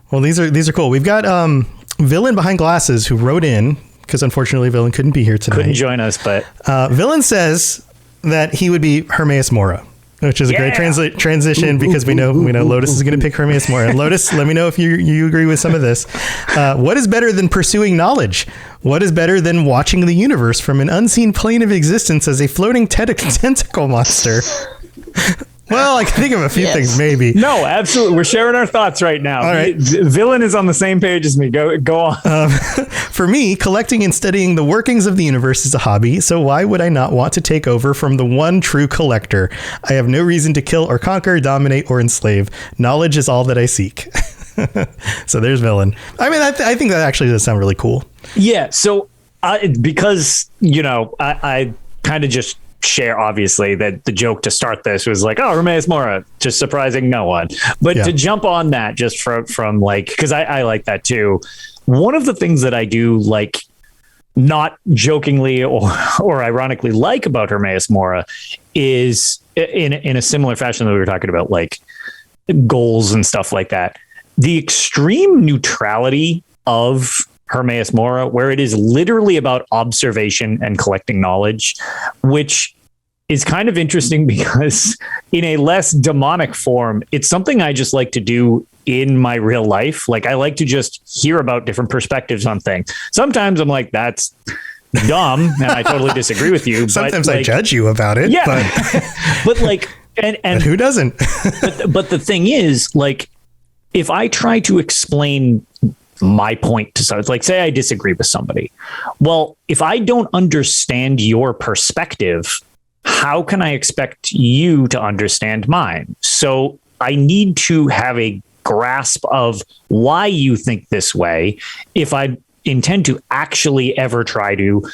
Speaker 1: Well, these are cool. We've got Villain Behind Glasses who wrote in because unfortunately Villain couldn't be here tonight.
Speaker 3: Couldn't join us, but
Speaker 1: Villain says that he would be Hermaeus Mora, which is a great transition because we know Lotus is going to pick Hermaeus Mora. And Lotus, let me know if you agree with some of this. What is better than pursuing knowledge? What is better than watching the universe from an unseen plane of existence as a floating tentacle monster? Well, I can think of a few things, maybe.
Speaker 3: No, absolutely. We're sharing our thoughts right now.
Speaker 1: All right.
Speaker 3: Villain is on the same page as me. Go on.
Speaker 1: For me, collecting and studying the workings of the universe is a hobby, so why would I not want to take over from the one true collector? I have no reason to kill or conquer, dominate, or enslave. Knowledge is all that I seek. So there's Villain. I mean, I think that actually does sound really cool.
Speaker 3: Yeah. So because, I kind of just share, obviously, that the joke to start this was like, oh, Hermaeus Mora, just surprising no one. But to jump on that just from like, because I like that too. One of the things that I do like, not jokingly or ironically like about Hermaeus Mora is in a similar fashion that we were talking about, like goals and stuff like that. The extreme neutrality of Hermaeus Mora, where it is literally about observation and collecting knowledge, which is kind of interesting because in a less demonic form, it's something I just like to do in my real life. Like I like to just hear about different perspectives on things. Sometimes I'm like, that's dumb and I totally disagree with you.
Speaker 1: Sometimes
Speaker 3: but,
Speaker 1: I judge you about it.
Speaker 3: Yeah.
Speaker 1: But,
Speaker 3: but like, and
Speaker 1: but who doesn't?
Speaker 3: but the thing is, like, if I try to explain my point to someone, like say I disagree with somebody. Well, if I don't understand your perspective, how can I expect you to understand mine? So I need to have a grasp of why you think this way if I intend to actually ever try to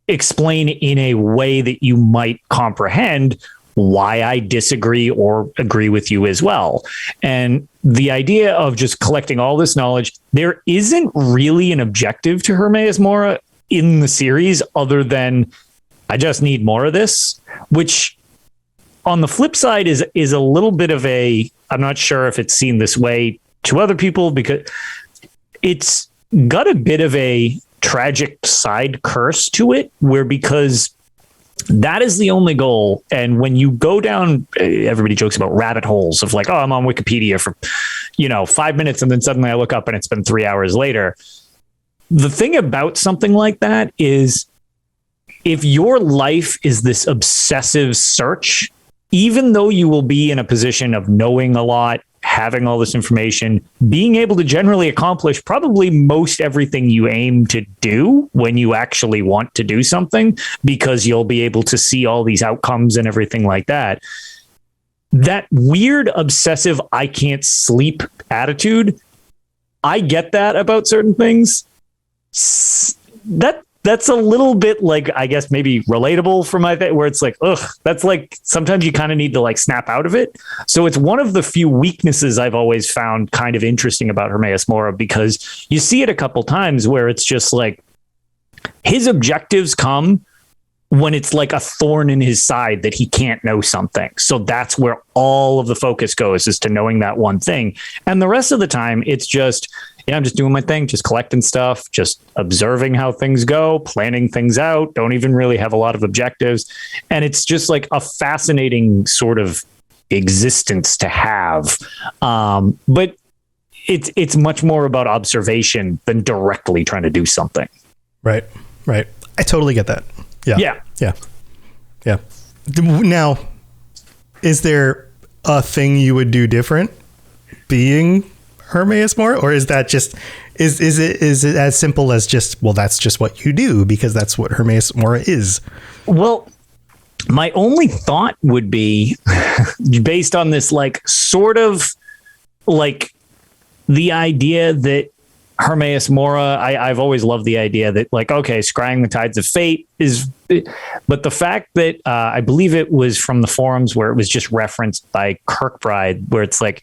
Speaker 3: explain in a way that you might comprehend why I disagree or agree with you as well. And the idea of just collecting all this knowledge, there isn't really an objective to Hermaeus Mora in the series other than I just need more of this, which on the flip side is a little bit of I'm not sure if it's seen this way to other people because it's got a bit of a tragic side curse to it where because That is the only goal. And when you go down, everybody jokes about rabbit holes of like, oh, I'm on Wikipedia for, 5 minutes. And then suddenly I look up and it's been 3 hours later. The thing about something like that is if your life is this obsessive search, even though you will be in a position of knowing a lot, having all this information, being able to generally accomplish probably most everything you aim to do when you actually want to do something, because you'll be able to see all these outcomes and everything like that. That weird, obsessive, I can't sleep attitude, I get that about certain things. That's a little bit like, I guess, maybe relatable for my where it's like, ugh, that's like, sometimes you kind of need to like snap out of it. So it's one of the few weaknesses I've always found kind of interesting about Hermaeus Mora, because you see it a couple times where it's just like his objectives come when it's like a thorn in his side that he can't know something. So that's where all of the focus goes, is to knowing that one thing. And the rest of the time, it's just, I'm just doing my thing, just collecting stuff, just observing how things go, planning things out, don't even really have a lot of objectives. And it's just like a fascinating sort of existence to have. But it's much more about observation than directly trying to do something.
Speaker 1: Right. I totally get that. Yeah. Now, is there a thing you would do different being Hermaeus Mora, or is that just is it as simple as just, well, that's just what you do because that's what Hermaeus Mora is?
Speaker 3: Well, my only thought would be based on this, like, sort of like the idea that Hermaeus Mora, I've always loved the idea that, like, okay, scrying the tides of fate is, but the fact that I believe it was from the forums where it was just referenced by Kirkbride, where it's like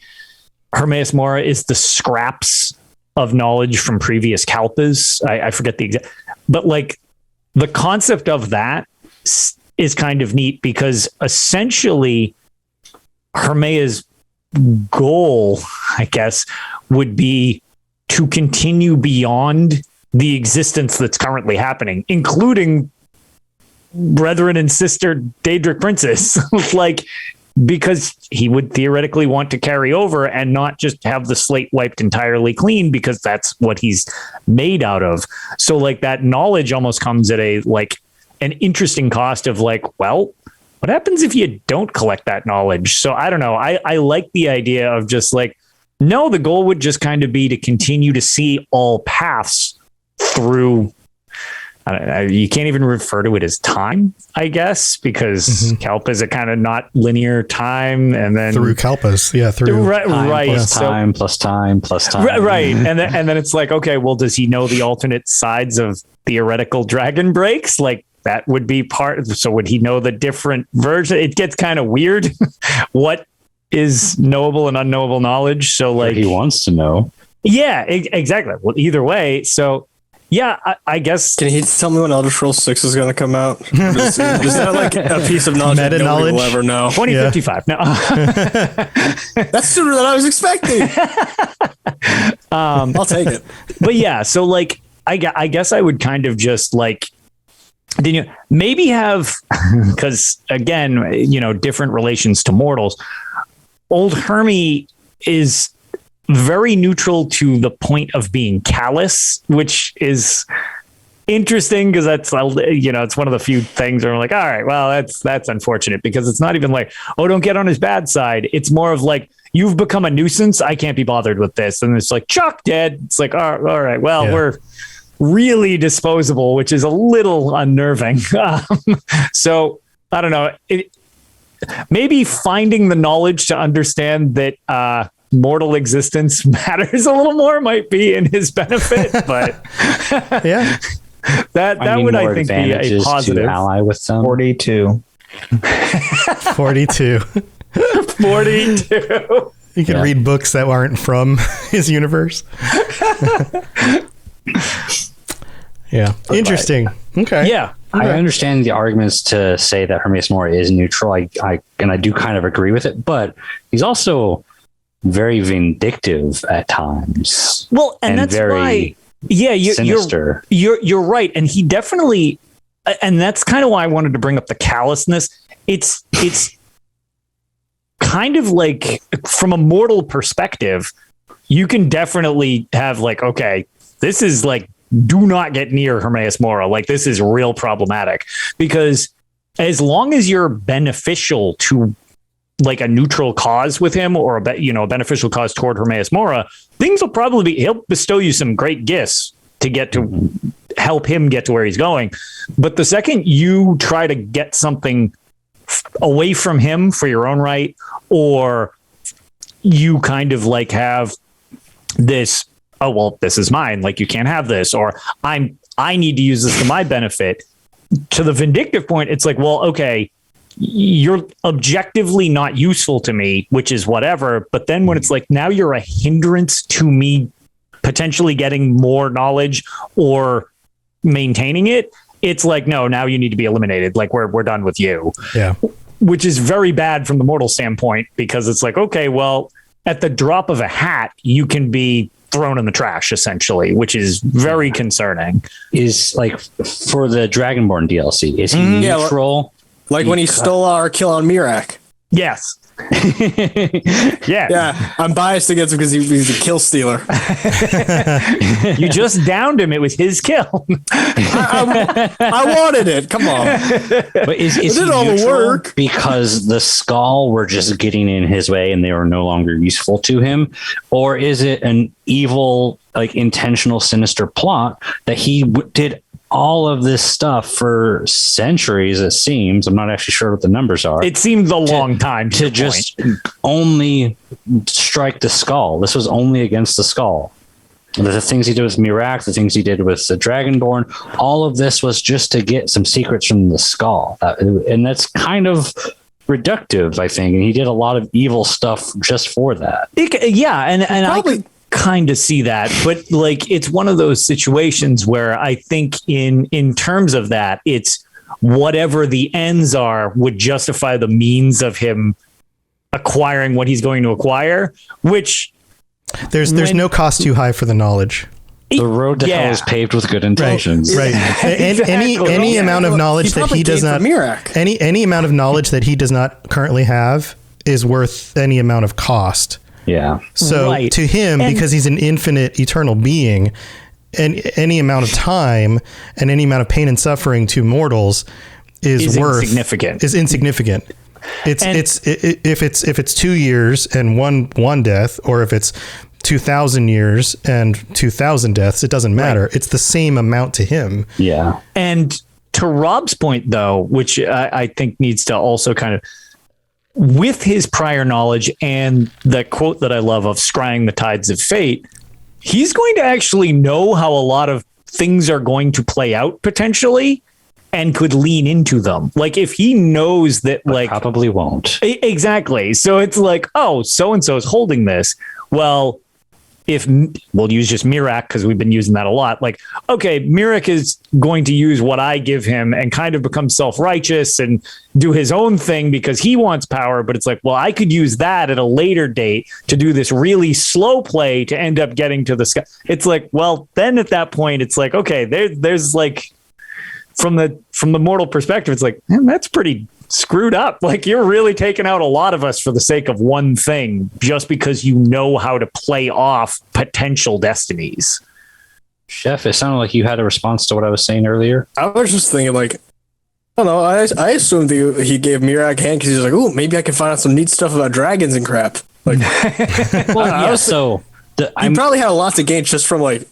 Speaker 3: Hermaeus Mora is the scraps of knowledge from previous Kalpas. I forget the exact, but like the concept of that is kind of neat, because essentially Hermaeus' goal, I guess, would be to continue beyond the existence that's currently happening, including brethren and sister Daedric Princes. Like, because he would theoretically want to carry over and not just have the slate wiped entirely clean, because that's what he's made out of. So like that knowledge almost comes at a, like, an interesting cost of like, well, what happens if you don't collect that knowledge? So I don't know. I like the idea of just like, no, the goal would just kind of be to continue to see all paths through. You can't even refer to it as time, I guess, because Kalpa is a kind of not linear time, and then
Speaker 1: through Kalpas, through
Speaker 3: right,
Speaker 6: plus time plus time plus time,
Speaker 3: right, and then it's like, okay, well, does he know the alternate sides of theoretical dragon breaks? Like that would be part. So would he know the different version? It gets kind of weird. What is knowable and unknowable knowledge? So like
Speaker 6: he wants to know.
Speaker 3: Yeah, exactly. Well, either way, so. Yeah, I guess.
Speaker 5: Can he tell me when Elder Scrolls 6 is going to come out? Is that like a piece of knowledge that nobody will ever know?
Speaker 3: 2055. Yeah. No.
Speaker 5: That's sooner than I was expecting. I'll take it.
Speaker 3: But yeah, so like, I guess I would kind of just like, maybe have, because again, different relations to mortals. Old Hermie is very neutral to the point of being callous, which is interesting because that's, it's one of the few things where I'm like, all right, well, that's unfortunate, because it's not even like, oh, don't get on his bad side. It's more of like, you've become a nuisance. I can't be bothered with this. And it's like, Chuck dead. It's like, all right, well, we're really disposable, which is a little unnerving. So I don't know. Maybe finding the knowledge to understand that, mortal existence matters a little more might be in his benefit, but
Speaker 1: yeah,
Speaker 3: that would, I think, be a positive
Speaker 6: to ally with them.
Speaker 7: 42.
Speaker 1: 42.
Speaker 3: 42.
Speaker 1: You can read books that aren't from his universe. Yeah. Interesting. Okay.
Speaker 3: Yeah.
Speaker 6: I understand the arguments to say that Hermaeus Mora is neutral. I do kind of agree with it, but he's also very vindictive at times.
Speaker 3: Well, and that's
Speaker 6: very
Speaker 3: why, sinister. You're right, and he definitely and that's kind of why I wanted to bring up the callousness. It's kind of like, from a mortal perspective, you can definitely have like, okay, this is like, do not get near Hermaeus Mora. Like, this is real problematic, because as long as you're beneficial to like a neutral cause with him, or a beneficial cause toward Hermaeus Mora, things will probably be, he'll bestow you some great gifts to get to help him get to where he's going. But the second you try to get something away from him for your own right, or you kind of like have this, oh, well, this is mine, like you can't have this, or I need to use this to my benefit, to the vindictive point, it's like, well, okay, you're objectively not useful to me, which is whatever. But then when it's like, now you're a hindrance to me potentially getting more knowledge or maintaining it, it's like, no, now you need to be eliminated. Like, we're done with you.
Speaker 1: Yeah.
Speaker 3: Which is very bad from the mortal standpoint, because it's like, okay, well, at the drop of a hat, you can be thrown in the trash, essentially, which is very concerning.
Speaker 6: Is like, for the Dragonborn DLC, is he neutral?
Speaker 5: Like when he stole our kill on Mirak.
Speaker 3: Yes. Yeah.
Speaker 5: Yeah. I'm biased against him because he's a kill stealer.
Speaker 3: You just downed him. It was his kill.
Speaker 5: I wanted it. Come on.
Speaker 6: But is he
Speaker 5: all the
Speaker 6: neutral
Speaker 5: work
Speaker 6: because the Skull were just getting in his way and they were no longer useful to him? Or is it an evil, like, intentional, sinister plot that he did all of this stuff for centuries, it seems? I'm not actually sure what the numbers are.
Speaker 3: It seemed a long time
Speaker 6: to just only strike the Skull. This was only against the Skull. The things he did with Mirak, the things he did with the Dragonborn, all of this was just to get some secrets from the Skull. And that's kind of reductive, I think. And he did a lot of evil stuff just for that.
Speaker 3: And I could kind of see that, but like, it's one of those situations where I think in terms of that, it's whatever the ends are would justify the means of him acquiring what he's going to acquire, which
Speaker 1: there's no cost too high for the knowledge.
Speaker 6: The road to hell is paved with good intentions.
Speaker 1: Right.
Speaker 3: Exactly.
Speaker 1: Any amount of knowledge that he does not, any amount of knowledge that he does not currently have is worth any amount of cost.
Speaker 6: Yeah.
Speaker 1: So to him, because he's an infinite, eternal being, and any amount of time and any amount of pain and suffering to mortals is insignificant. If it's 2 years and one death, or if it's 2,000 years and 2,000 deaths, it doesn't matter. Right. It's the same amount to him.
Speaker 6: Yeah.
Speaker 3: And to Rob's point, though, which I think needs to also kind of, with his prior knowledge and the quote that I love of scrying the tides of fate, he's going to actually know how a lot of things are going to play out potentially, and could lean into them. Like, if he knows that, but like,
Speaker 6: probably won't.
Speaker 3: Exactly. So it's like, oh, so-and-so is holding this. Well, if we'll use just Mirak, because we've been using that a lot. Like, okay, Mirak is going to use what I give him and kind of become self-righteous and do his own thing because he wants power. But it's like, well, I could use that at a later date to do this really slow play to end up getting to the sky. It's like, well, then at that point, it's like, okay, there's like, from the mortal perspective, it's like, man, that's pretty screwed up. Like, you're really taking out a lot of us for the sake of one thing, just because you know how to play off potential destinies.
Speaker 6: Chef, it sounded like you had a response to what I was saying earlier.
Speaker 5: I was just thinking, like, I don't know. I assumed he gave Mirak a hand because he was like, oh, maybe I can find out some neat stuff about dragons and crap. Like,
Speaker 6: well, yeah. So
Speaker 5: he probably had a lot to gain just from like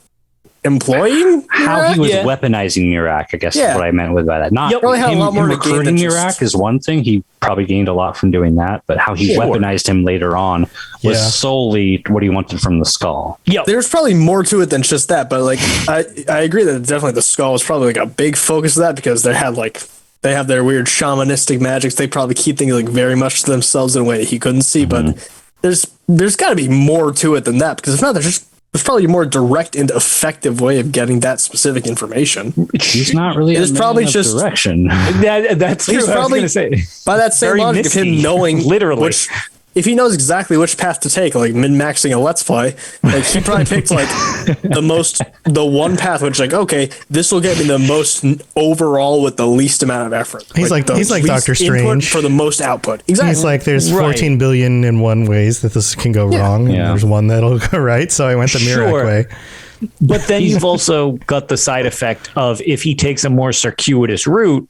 Speaker 5: employing
Speaker 6: how he was weaponizing Mirak, I guess is what I meant with by that. Not
Speaker 5: probably had a lot more to gain
Speaker 6: recruiting Mirak is one thing. He probably gained a lot from doing that, but how he weaponized him later on was solely what he wanted from the Skull.
Speaker 5: Yeah, there's probably more to it than just that, but like I agree that definitely the Skull was probably like a big focus of that, because they have their weird shamanistic magics. They probably keep things like very much to themselves in a way that he couldn't see. But there's got to be more to it than that, because if not, there's probably a more direct and effective way of getting that specific information.
Speaker 6: He's not really.
Speaker 5: It's probably just
Speaker 3: direction. That's true.
Speaker 5: He's probably,
Speaker 3: I was say,
Speaker 5: by that same logic of him knowing
Speaker 3: literally
Speaker 5: if he knows exactly which path to take, like min-maxing a Let's Play, like he probably picked like the one path which like, okay, this will get me the most overall with the least amount of effort.
Speaker 1: He's like Doctor Strange
Speaker 5: for the most output. Exactly.
Speaker 1: He's like, there's 14 billion and one ways that this can go wrong, and there's one that'll go right. So I went the Mirak way.
Speaker 3: But then you've also got the side effect of if he takes a more circuitous route,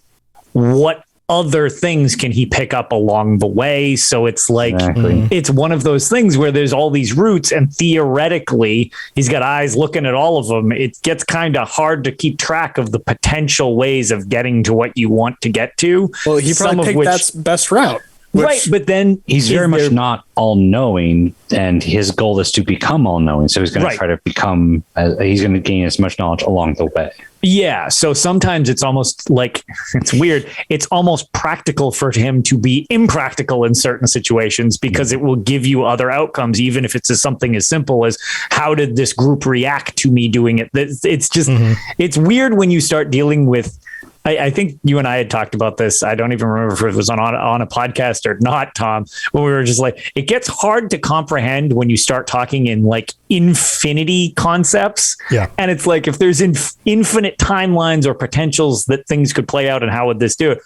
Speaker 3: what other things can he pick up along the way? So it's like, it's one of those things where there's all these routes and theoretically he's got eyes looking at all of them. It gets kind of hard to keep track of the potential ways of getting to what you want to get to.
Speaker 5: Well, he probably picked that best route.
Speaker 3: Right, but then
Speaker 6: he's very much not all-knowing, and his goal is to become all-knowing. So he's going to try to become. He's going to gain as much knowledge along the way.
Speaker 3: Yeah. So sometimes it's almost like it's weird. It's almost practical for him to be impractical in certain situations because it will give you other outcomes, even if it's something as simple as how did this group react to me doing it? It's just it's weird when you start dealing with. I think you and I had talked about this. I don't even remember if it was on a podcast or not, Tom, when we were just like, it gets hard to comprehend when you start talking in like infinity concepts.
Speaker 1: Yeah.
Speaker 3: And it's like, if there's infinite timelines or potentials that things could play out and how would this do it?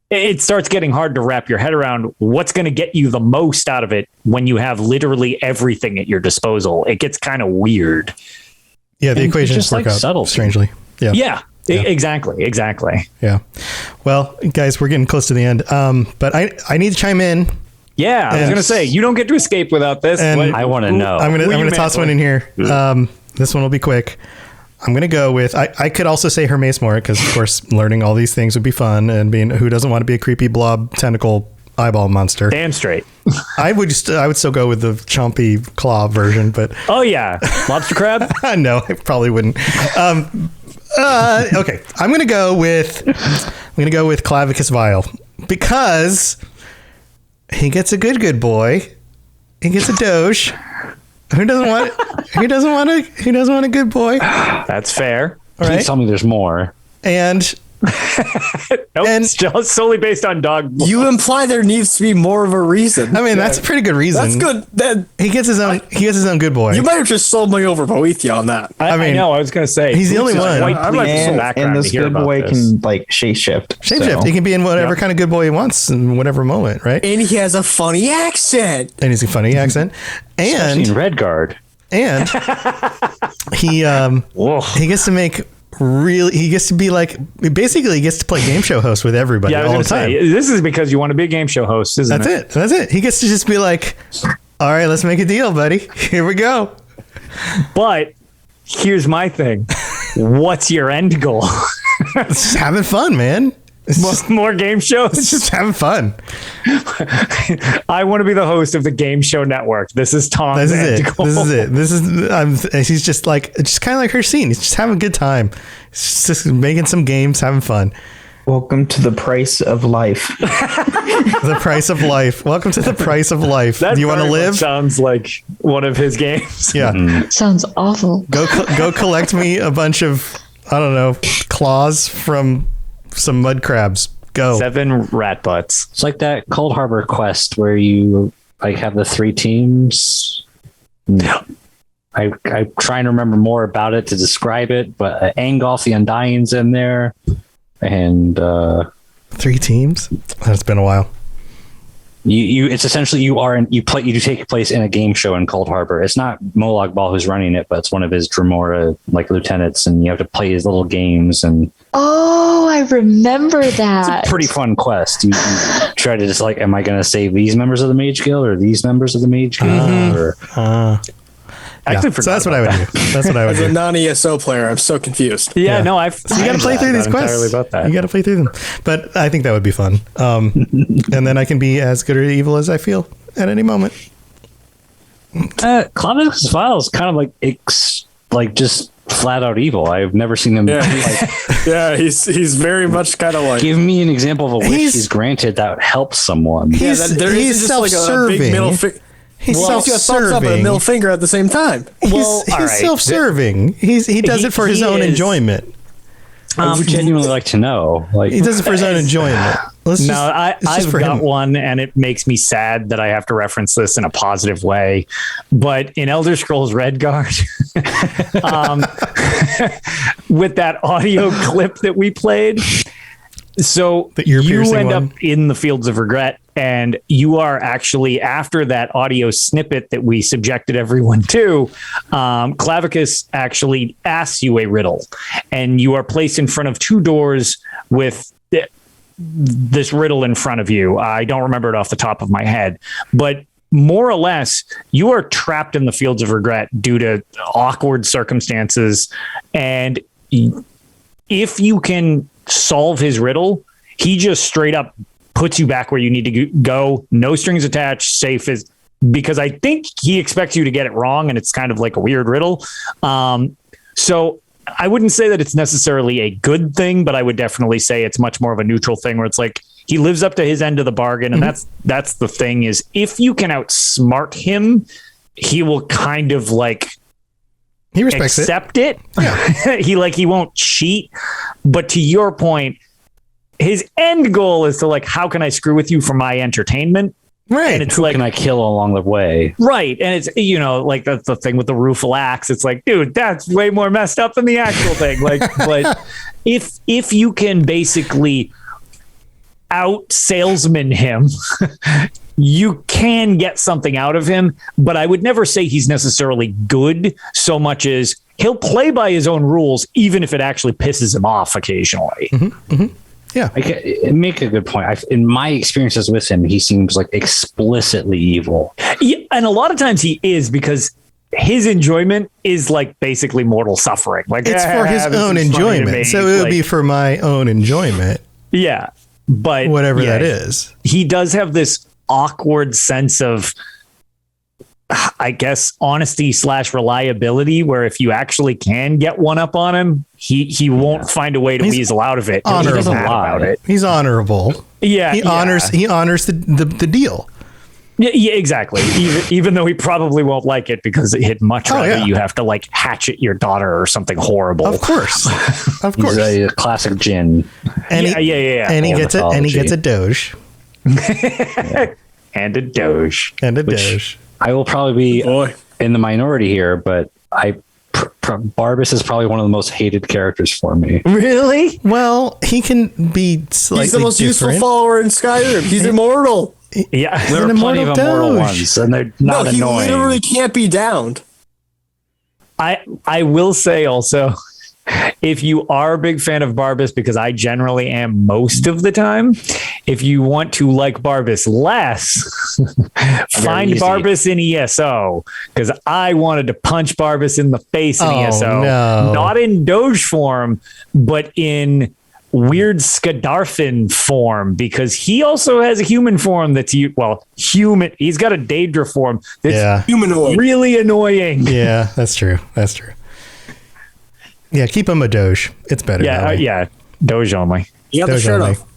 Speaker 3: It starts getting hard to wrap your head around what's going to get you the most out of it when you have literally everything at your disposal. It gets kind of weird.
Speaker 1: Yeah. The equations just work out subtle, strangely. Yeah.
Speaker 3: Yeah. Yeah. Exactly.
Speaker 1: Yeah. Well, guys, we're getting close to the end. But I need to chime in.
Speaker 3: Yeah, I was going to say, you don't get to escape without this.
Speaker 6: I want to know.
Speaker 1: I'm going to toss one in here. This one will be quick. I'm going to go with, I could also say Hermes Morit because, of course, learning all these things would be fun. And being who doesn't want to be a creepy blob tentacle eyeball monster?
Speaker 3: Damn straight.
Speaker 1: I would still go with the chompy claw version, but
Speaker 3: oh yeah, lobster crab.
Speaker 1: No, I probably wouldn't. Okay, I'm gonna go with Clavicus Vile because he gets a good boy. He gets a Doge. Who doesn't want a good boy?
Speaker 3: That's fair.
Speaker 1: All right.
Speaker 6: Please tell me there's more.
Speaker 1: And
Speaker 3: nope, and just solely based on dog.
Speaker 5: You imply there needs to be more of a reason.
Speaker 1: I mean, that's a pretty good reason.
Speaker 5: That's good. Then
Speaker 1: he gets his own good boy.
Speaker 5: You might have just sold me over Boethia on that.
Speaker 3: I know. I was going to say
Speaker 1: he's the only one.
Speaker 7: And this good boy can like shapeshift.
Speaker 1: Shapeshift. He can be in whatever kind of good boy he wants in whatever moment, right?
Speaker 5: And he has a funny accent.
Speaker 1: And he's a funny accent. And
Speaker 6: in Redguard.
Speaker 1: And he gets to make. Really, he gets to be like, basically he gets to play game show host with everybody all the time.
Speaker 3: This is because you want to be a game show host, isn't it?
Speaker 1: That's it. He gets to just be like, all right, let's make a deal, buddy. Here we go.
Speaker 3: But here's my thing. What's your end goal?
Speaker 1: It's just having fun, man.
Speaker 3: More game shows?
Speaker 1: It's just having fun.
Speaker 3: I want to be the host of the Game Show Network. This is Tom's end goal.
Speaker 1: This is he's just kind of like her scene. He's just having a good time. He's just making some games, having fun.
Speaker 7: Welcome to the price of life.
Speaker 1: The price of life. Welcome to the price of life. Do you want to live?
Speaker 3: Sounds like one of his games.
Speaker 1: Yeah.
Speaker 4: Sounds awful.
Speaker 1: Go collect me a bunch of, I don't know, claws from some mud crabs. Go.
Speaker 3: 7 rat butts.
Speaker 6: It's like that Cold Harbor quest where you like have the 3 teams. No. I'm trying to remember more about it to describe it, but Angolf the Undying's in there. And
Speaker 1: 3 teams? That's been a while.
Speaker 6: It's essentially you take place in a game show in Cold Harbor. It's not Molag Bal who's running it, but it's one of his Dremora like lieutenants, and you have to play his little games. And
Speaker 4: oh, I remember that.
Speaker 6: It's a pretty fun quest. You try to just like, am I going to save these members of the Mage Guild or these members of the Mage Guild?
Speaker 1: So that's what I would do. That's what I would do.
Speaker 5: As a non-ESO player, I'm so confused.
Speaker 3: Yeah. No,
Speaker 1: you got to play through these quests.
Speaker 3: About that.
Speaker 1: You got to play through them. But I think that would be fun. And then I can be as good or evil as I feel at any moment.
Speaker 6: Clavicus Vile is kind of like just flat out evil. I've never seen him.
Speaker 5: Yeah, he's very much kind of like.
Speaker 6: Give me an example of a wish he's granted that helps someone.
Speaker 1: He's self-serving. He's self-serving.
Speaker 5: Thumbs up and a middle finger at the same time.
Speaker 1: He's self-serving. He does it for his own enjoyment.
Speaker 6: I would genuinely like to know. Like,
Speaker 1: he does it for his own enjoyment. Let's
Speaker 3: No,
Speaker 1: it's just
Speaker 3: I've
Speaker 1: for
Speaker 3: got
Speaker 1: him.
Speaker 3: one, and it makes me sad that I have to reference this in a positive way. But in Elder Scrolls Redguard, with that audio clip that we played, so
Speaker 1: The ear-piercing
Speaker 3: you end
Speaker 1: one?
Speaker 3: up in the Fields of Regret, and you are actually, after that audio snippet that we subjected everyone to, Clavicus actually asks you a riddle, and you are placed in front of two doors with this riddle in front of you. I don't remember it off the top of my head, but more or less, you are trapped in the Fields of Regret due to awkward circumstances. And if you can solve his riddle, he just straight up puts you back where you need to go. No strings attached, safe as, because I think he expects you to get it wrong, and it's kind of like a weird riddle. So I wouldn't say that it's necessarily a good thing, but I would definitely say it's much more of a neutral thing where it's like he lives up to his end of the bargain. And that's the thing, is if you can outsmart him, he will kind of like
Speaker 1: He respects
Speaker 3: accept it. Yeah. he won't cheat. But to your point, his end goal is to like, how can I screw with you for my entertainment?
Speaker 1: Right.
Speaker 3: And it's
Speaker 6: Who
Speaker 3: like,
Speaker 6: can I kill along the way?
Speaker 3: right. And it's, like that's the thing with the rueful axe. It's like, dude, that's way more messed up than the actual thing. Like, but if you can basically out salesman him, you can get something out of him. But I would never say he's necessarily good so much as he'll play by his own rules, even if it actually pisses him off occasionally.
Speaker 1: Mm-hmm. Mm-hmm. Yeah.
Speaker 6: Make a good point. In my experiences with him, he seems like explicitly evil.
Speaker 3: Yeah, and a lot of times he is, because his enjoyment is like basically mortal suffering. Like
Speaker 1: It's for his
Speaker 3: this
Speaker 1: own
Speaker 3: is funny to
Speaker 1: enjoyment.
Speaker 3: me.
Speaker 1: So it would
Speaker 3: Like,
Speaker 1: be for my own enjoyment,
Speaker 3: yeah, but
Speaker 1: whatever
Speaker 3: yeah,
Speaker 1: that is.
Speaker 3: he does have this awkward sense of, I guess, honesty / reliability, where if you actually can get one up on him, he won't find a way to
Speaker 1: He's
Speaker 3: weasel out of it. He
Speaker 1: honorable.
Speaker 3: doesn't lie about it.
Speaker 1: He's honorable.
Speaker 3: Yeah,
Speaker 1: He honors the deal.
Speaker 3: Yeah, exactly. Even though he probably won't like it, because he'd much rather you have to like hatchet your daughter or something horrible.
Speaker 1: Of course. Of course.
Speaker 6: He's a classic Jinn.
Speaker 1: And
Speaker 3: yeah.
Speaker 1: And he gets a doge.
Speaker 3: And a doge.
Speaker 1: And a doge.
Speaker 6: I will probably be in the minority here, but Barbas is probably one of the most hated characters for me.
Speaker 3: Really?
Speaker 1: Well, he can be slightly
Speaker 5: He's the most useful
Speaker 1: different.
Speaker 5: follower in Skyrim. He's immortal.
Speaker 3: Yeah.
Speaker 6: There are plenty of immortal
Speaker 1: doge.
Speaker 6: ones, and they're not
Speaker 5: No, he
Speaker 6: annoying.
Speaker 5: literally can't be downed.
Speaker 3: I will say also, if you are a big fan of Barbas, because I generally am most of the time, if you want to like Barbas less, find
Speaker 6: easy.
Speaker 3: Barbas in ESO, because I wanted to punch Barbas in the face in ESO.
Speaker 1: no.
Speaker 3: Not in Doge form, but in weird Scadarfin form, because he also has a human form that's human. He's got a Daedra form that's
Speaker 5: humanoid,
Speaker 3: really annoying.
Speaker 1: Yeah, that's true. That's true. Yeah, keep him a doge. It's better. that way.
Speaker 3: Doge only.
Speaker 5: You got the
Speaker 1: Doge
Speaker 5: shirt
Speaker 1: only.
Speaker 5: off.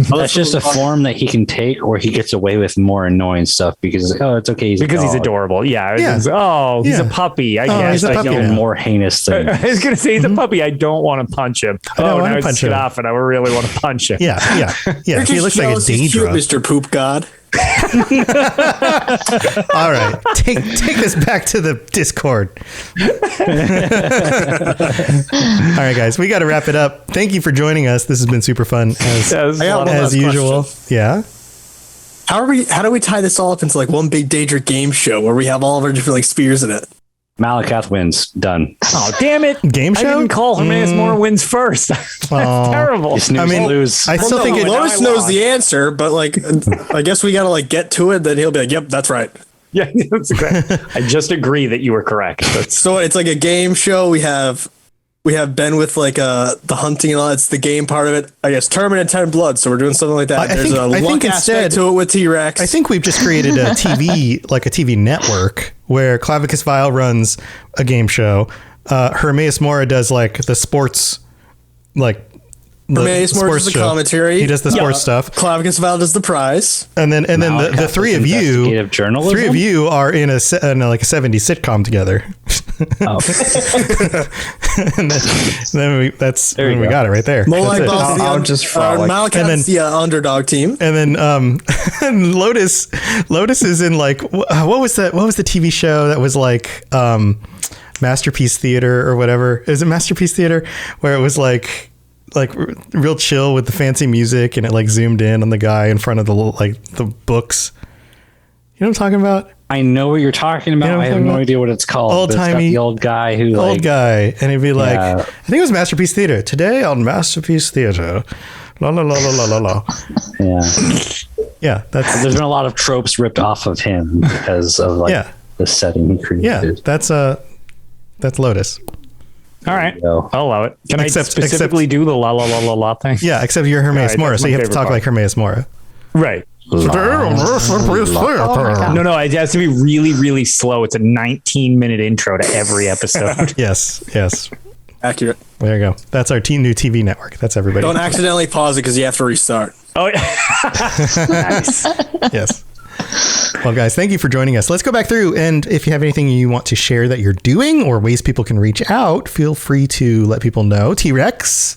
Speaker 6: That's just a form that he can take, or he gets away with more annoying stuff because it's okay. He's
Speaker 3: adorable. Yeah.
Speaker 1: Yeah.
Speaker 3: He's a puppy. I guess.
Speaker 1: he's a puppy now.
Speaker 6: more heinous
Speaker 3: I
Speaker 6: things.
Speaker 3: was gonna say he's a puppy. I don't want to punch him.
Speaker 1: I don't
Speaker 3: now
Speaker 1: wanna
Speaker 3: it's
Speaker 1: punch him.
Speaker 3: off, and I really want to punch him.
Speaker 1: Yeah.
Speaker 5: You're
Speaker 1: He
Speaker 5: just
Speaker 1: looks like a
Speaker 5: jealous he's cute,
Speaker 1: Daedra.
Speaker 5: Mr. Poop God.
Speaker 1: All right, take this back to the Discord. All right, guys, we got to wrap it up. Thank you for joining us. This has been super fun as usual.
Speaker 5: Question.
Speaker 1: Yeah.
Speaker 5: How do we tie this all up into like one big Daedric game show where we have all of our different like spears in it?
Speaker 6: Malakath wins. Done.
Speaker 3: Oh, damn it.
Speaker 1: Game show?
Speaker 3: I didn't call Hermaeus Mora wins first. That's terrible.
Speaker 6: You snooze, lose.
Speaker 1: I still think
Speaker 5: Lois knows the answer, but like I guess we gotta like get to it. Then he'll be like, "Yep, that's right."
Speaker 3: Yeah, that's correct. I just agree that you were correct.
Speaker 5: So it's like a game show. We have Ben with like the hunting and all. It's the game part of it. I guess Tournament and 10 Blood. So we're doing something like that. There's a luck aspect to it with T-Rex.
Speaker 1: I think we've just created a TV, like a TV network, where Clavicus Vile runs a game show. Hermaeus Mora does like the sports, like
Speaker 5: Hermaeus Mora does the commentary.
Speaker 1: He does the sports stuff.
Speaker 5: Clavicus Vile does the prize.
Speaker 1: And then the three of you,
Speaker 6: investigative journalism?
Speaker 1: three of you are in like a 70s sitcom together.
Speaker 6: Oh.
Speaker 1: and that's
Speaker 6: There you
Speaker 1: when we
Speaker 6: go.
Speaker 1: got it right there.
Speaker 5: Molag
Speaker 1: That's it.
Speaker 5: Bal's
Speaker 7: I'll just frolic.
Speaker 5: Malekith's the underdog team.
Speaker 1: And then Lotus is in like what was that? What was the TV show that was like Masterpiece Theater or whatever? Is it Masterpiece Theater where it was like real chill with the fancy music and it like zoomed in on the guy in front of the books. You know what I'm talking about?
Speaker 6: I know what you're talking about.
Speaker 1: You know what
Speaker 6: I
Speaker 1: I'm
Speaker 6: have
Speaker 1: talking
Speaker 6: no
Speaker 1: about?
Speaker 6: idea what it's called. but it's got
Speaker 1: Old-timey-
Speaker 6: the old guy who
Speaker 1: Old guy, and he'd be like,
Speaker 6: Yeah.
Speaker 1: I think it was Masterpiece Theater. Today on Masterpiece Theater, la la la la la la la.
Speaker 6: Yeah.
Speaker 1: Yeah, that's
Speaker 6: There's been a lot of tropes ripped off of him because of like
Speaker 1: Yeah.
Speaker 6: the setting he created.
Speaker 1: that's Lotus.
Speaker 3: All right,
Speaker 6: So-
Speaker 3: I'll allow it. Can
Speaker 1: Except-
Speaker 3: I specifically do the la la la la la thing?
Speaker 1: Yeah, except you're Hermaeus
Speaker 3: Alright,
Speaker 1: Mora,
Speaker 3: that's
Speaker 1: so
Speaker 3: my
Speaker 1: you have to
Speaker 3: favorite
Speaker 1: talk
Speaker 3: part.
Speaker 1: like Hermaeus Mora.
Speaker 3: Right.
Speaker 4: Oh my God.
Speaker 3: No, it has to be really, really slow. It's a 19-minute intro to every episode.
Speaker 1: Yes.
Speaker 5: Accurate.
Speaker 1: There you go. That's our new TV network. That's everybody.
Speaker 5: Don't accidentally pause it because you have to restart.
Speaker 3: Oh, yeah. Nice.
Speaker 1: Yes. Well, guys, thank you for joining us. Let's go back through. And if you have anything you want to share that you're doing or ways people can reach out, feel free to let people know. T-Rex,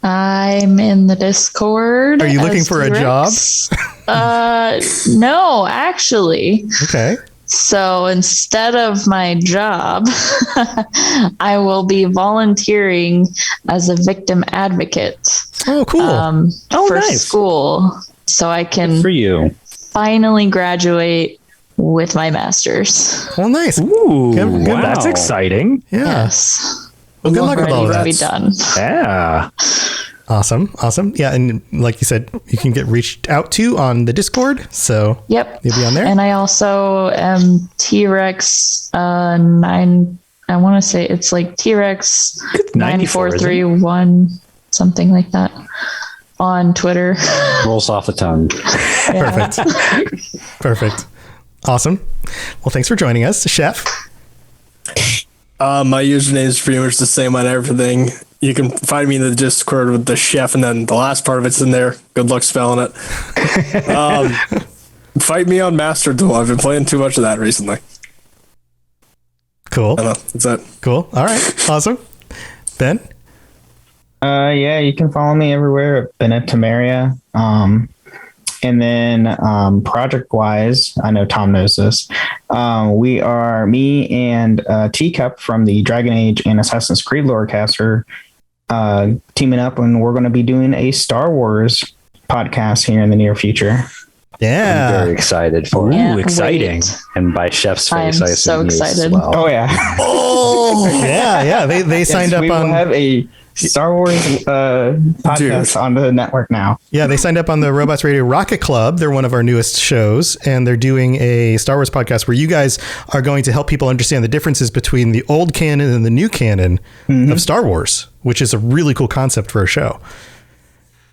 Speaker 4: I'm in the Discord.
Speaker 1: are you looking
Speaker 4: as
Speaker 1: for a job?
Speaker 4: T-Rex. No, actually.
Speaker 1: Okay.
Speaker 4: So instead of my job, I will be volunteering as a victim advocate
Speaker 1: Oh, cool.
Speaker 3: Oh,
Speaker 4: for
Speaker 3: nice.
Speaker 4: school, so I can
Speaker 6: For you.
Speaker 4: finally graduate with my master's.
Speaker 1: Well, nice.
Speaker 3: Ooh,
Speaker 1: Good-
Speaker 6: wow.
Speaker 3: that's exciting.
Speaker 1: Yeah.
Speaker 4: Yes,
Speaker 1: Well, good luck with all
Speaker 4: ready
Speaker 1: of
Speaker 4: to
Speaker 1: that.
Speaker 4: be done.
Speaker 3: Yeah.
Speaker 1: Awesome. Yeah, and like you said, you can get reached out to on the Discord. So
Speaker 4: Yep.
Speaker 1: you'll be on there.
Speaker 4: And I also am T-Rex 9. I want to say it's like T-Rex 9431, something like that, on Twitter.
Speaker 6: Rolls off the tongue.
Speaker 1: Perfect. Awesome. Well, thanks for joining us, Chef.
Speaker 5: My username is pretty much the same on everything. You can find me in the Discord with the chef, and then the last part of it's in there. Good luck spelling it. Fight me on Master Duel. I've been playing too much of that recently.
Speaker 1: Cool.
Speaker 5: I don't know. That's it.
Speaker 1: Cool. All right. Awesome. Ben?
Speaker 7: Yeah, you can follow me everywhere at Bennett Tamaria. And then project wise, I know Tom knows this. We are me and Teacup from the Dragon Age and Assassin's Creed Lorecaster teaming up, and we're going to be doing a Star Wars podcast here in the near future.
Speaker 6: I'm very
Speaker 1: Yeah.
Speaker 6: excited for it.
Speaker 4: Can't
Speaker 3: exciting.
Speaker 4: wait.
Speaker 6: And by Chef's
Speaker 4: I'm
Speaker 6: face, I
Speaker 4: so
Speaker 6: assume he is as
Speaker 4: excited.
Speaker 6: well.
Speaker 7: Oh yeah,
Speaker 1: Oh, yeah. They signed
Speaker 7: yes,
Speaker 1: up
Speaker 7: we
Speaker 1: on.
Speaker 7: will have a Star Wars podcast on the network now.
Speaker 1: Yeah, they signed up on the Robots Radio Rocket Club. They're one of our newest shows, and they're doing a Star Wars podcast where you guys are going to help people understand the differences between the old canon and the new canon of Star Wars, which is a really cool concept for a show.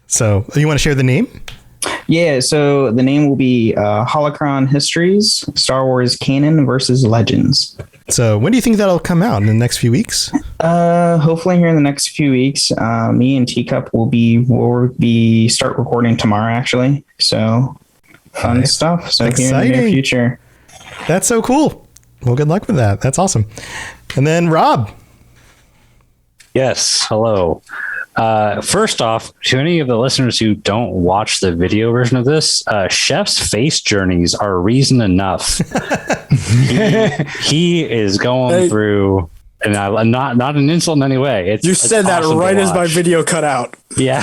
Speaker 1: So, you want to share the name?
Speaker 7: Yeah, so the name will be Holocron Histories, Star Wars Canon versus Legends.
Speaker 1: So, when do you think that'll come out? In the next few weeks?
Speaker 7: Hopefully here in the next few weeks. Me and Teacup will be start recording tomorrow actually. So fun
Speaker 1: Nice.
Speaker 7: stuff. So here in the
Speaker 1: Exciting.
Speaker 7: near future.
Speaker 1: That's so cool. Well, good luck with that. That's awesome. And then Rob.
Speaker 6: Yes. Hello. First off, to any of the listeners who don't watch the video version of this, Chef's face journeys are reason enough. he is going through, and not an insult in any way. It's
Speaker 5: said that
Speaker 6: awesome to
Speaker 5: right as my
Speaker 6: watch.
Speaker 5: video cut out.
Speaker 6: Yeah.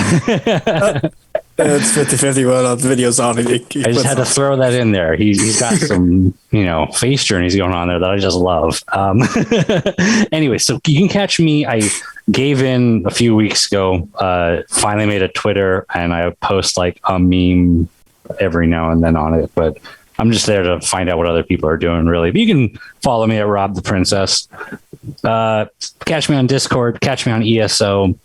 Speaker 5: It's 50-50 when the video's on.
Speaker 6: I just had to throw that in there. He's got some, face journeys going on there that I just love. Anyway, so you can catch me. I gave in a few weeks ago, finally made a Twitter, and I post like a meme every now and then on it, but I'm just there to find out what other people are doing, really. But you can follow me at Rob the Princess. Catch me on Discord, catch me on ESO.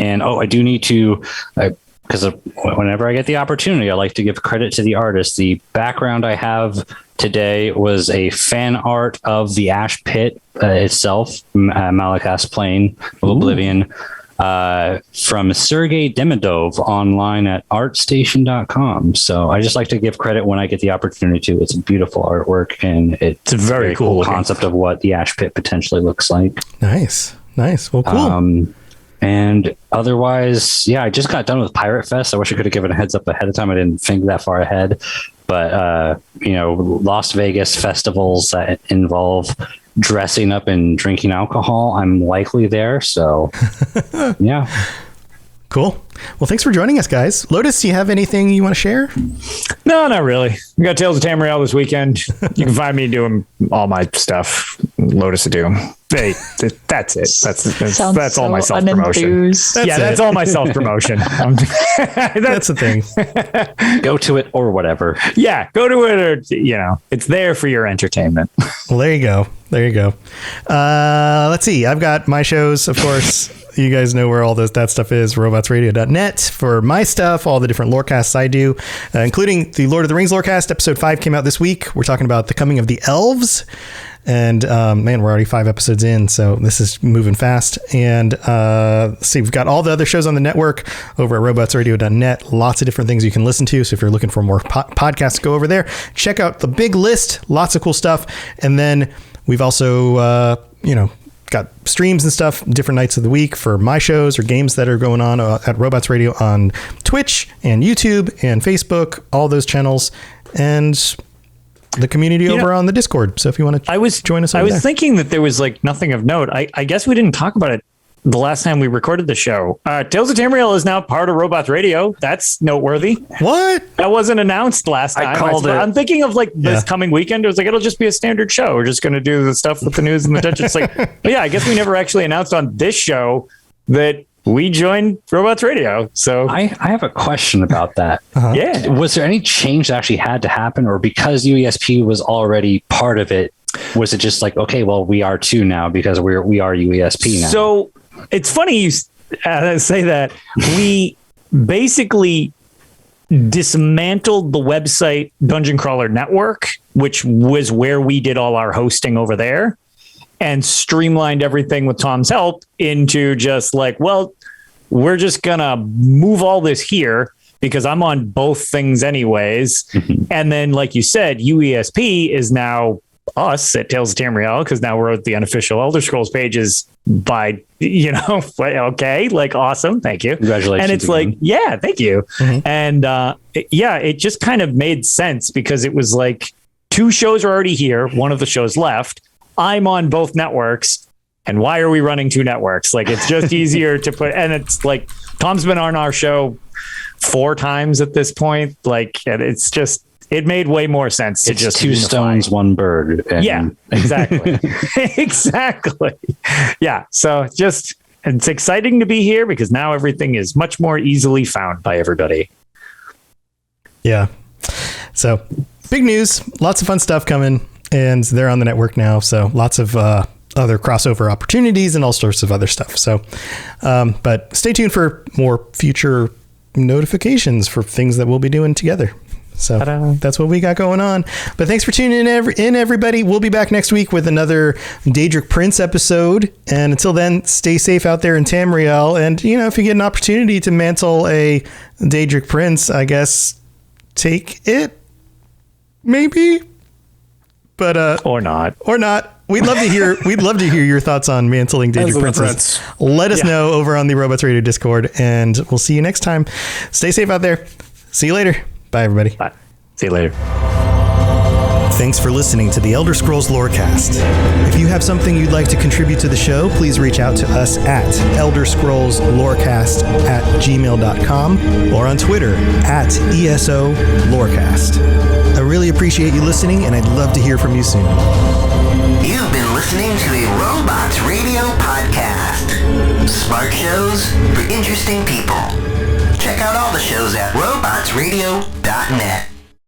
Speaker 6: And I do need to, because whenever I get the opportunity, I like to give credit to the artist. The background I have today was a fan art of the Ash Pit itself, Malakas Plain of Oblivion. from Sergei Demidov online at artstation.com. So I just like to give credit when I get the opportunity to. It's beautiful artwork, and it's a very cool concept of what the Ash Pit potentially looks like.
Speaker 1: Nice. Well, cool.
Speaker 6: And otherwise, yeah, I just got done with Pirate Fest. I wish I could have given a heads up ahead of time. I didn't think that far ahead. But, Las Vegas festivals that involve dressing up and drinking alcohol, I'm likely there. So, yeah.
Speaker 1: Cool. Well, thanks for joining us, guys. Lotus, do you have anything you want to share?
Speaker 3: No, not really. We got Tales of Tamriel this weekend. You can find me doing all my stuff. Lotus of Doom. Hey, that's it. That's all my self-promotion. That's all my self-promotion.
Speaker 1: That's the thing.
Speaker 6: Go to it or whatever.
Speaker 3: Yeah, go to it or, it's there for your entertainment.
Speaker 1: Well, there you go. Let's see. I've got my shows, of course. You guys know where all that stuff is, robotsradio.net for my stuff, all the different lorecasts I do, including the Lord of the Rings lorecast. Episode 5 came out this week. We're talking about the coming of the elves. And man, we're already 5 episodes in, so this is moving fast. And see, we've got all the other shows on the network over at robotsradio.net. Lots of different things you can listen to. So if you're looking for more podcasts, go over there. Check out the big list. Lots of cool stuff. And then we've also, got streams and stuff different nights of the week for my shows or games that are going on at Robots Radio on Twitch and YouTube and Facebook, all those channels, and the community over on the Discord. So if you want to join us over there.
Speaker 3: Thinking that there was nothing of note. I guess we didn't talk about it the last time we recorded the show. Tales of Tamriel is now part of Robots Radio. That's noteworthy.
Speaker 1: What?
Speaker 3: That wasn't announced last time. I'm thinking of this coming weekend. It was it'll just be a standard show. We're just going to do the stuff with the news and the touch. It's I guess we never actually announced on this show that we joined Robots Radio. So
Speaker 6: I have a question about that.
Speaker 3: Yeah.
Speaker 6: Was there any change that actually had to happen, or because UESP was already part of it, was it just okay, well, we are too now because we are UESP now?
Speaker 3: So it's funny you say that. We basically dismantled the website Dungeon Crawler Network, which was where we did all our hosting over there, and streamlined everything with Tom's help into just we're just gonna move all this here because I'm on both things anyways. And then, like you said, UESP is now us at Tales of Tamriel, because now we're at the unofficial Elder Scrolls pages by, okay, awesome. Thank you.
Speaker 6: Congratulations.
Speaker 3: And it's
Speaker 6: again.
Speaker 3: thank you. Mm-hmm. And it just kind of made sense because it was 2 shows are already here. One of the shows left. I'm on both networks. And why are we running 2 networks? It's just easier to put, and it's Tom's been on our show 4 times at this point. It's just, it made way more sense to just
Speaker 6: 2 stones, 1 bird.
Speaker 3: Yeah, exactly. Exactly. Yeah. So it's exciting to be here because now everything is much more easily found by everybody.
Speaker 1: Yeah. So big news, lots of fun stuff coming, and they're on the network now. So lots of other crossover opportunities and all sorts of other stuff. So, but stay tuned for more future notifications for things that we'll be doing together. So that's what we got going on. But thanks for tuning in, everybody. We'll be back next week with another Daedric Prince episode. And until then, stay safe out there in Tamriel. And, if you get an opportunity to mantle a Daedric Prince, I guess take it. Maybe. But
Speaker 3: or not.
Speaker 1: We'd love to hear your thoughts on mantling Daedric Princes. Let us know over on the Robots Radio Discord, and we'll see you next time. Stay safe out there. See you later. Bye, everybody.
Speaker 3: Bye. See you later.
Speaker 1: Thanks for listening to the Elder Scrolls Lorecast. If you have something you'd like to contribute to the show, please reach out to us at elderscrollslorecast@gmail.com or on Twitter @ESO_Lorecast. I really appreciate you listening, and I'd love to hear from you soon.
Speaker 10: You've been listening to a Robots Radio podcast. Smart shows for interesting people. Check out all the shows at robotsradio.net.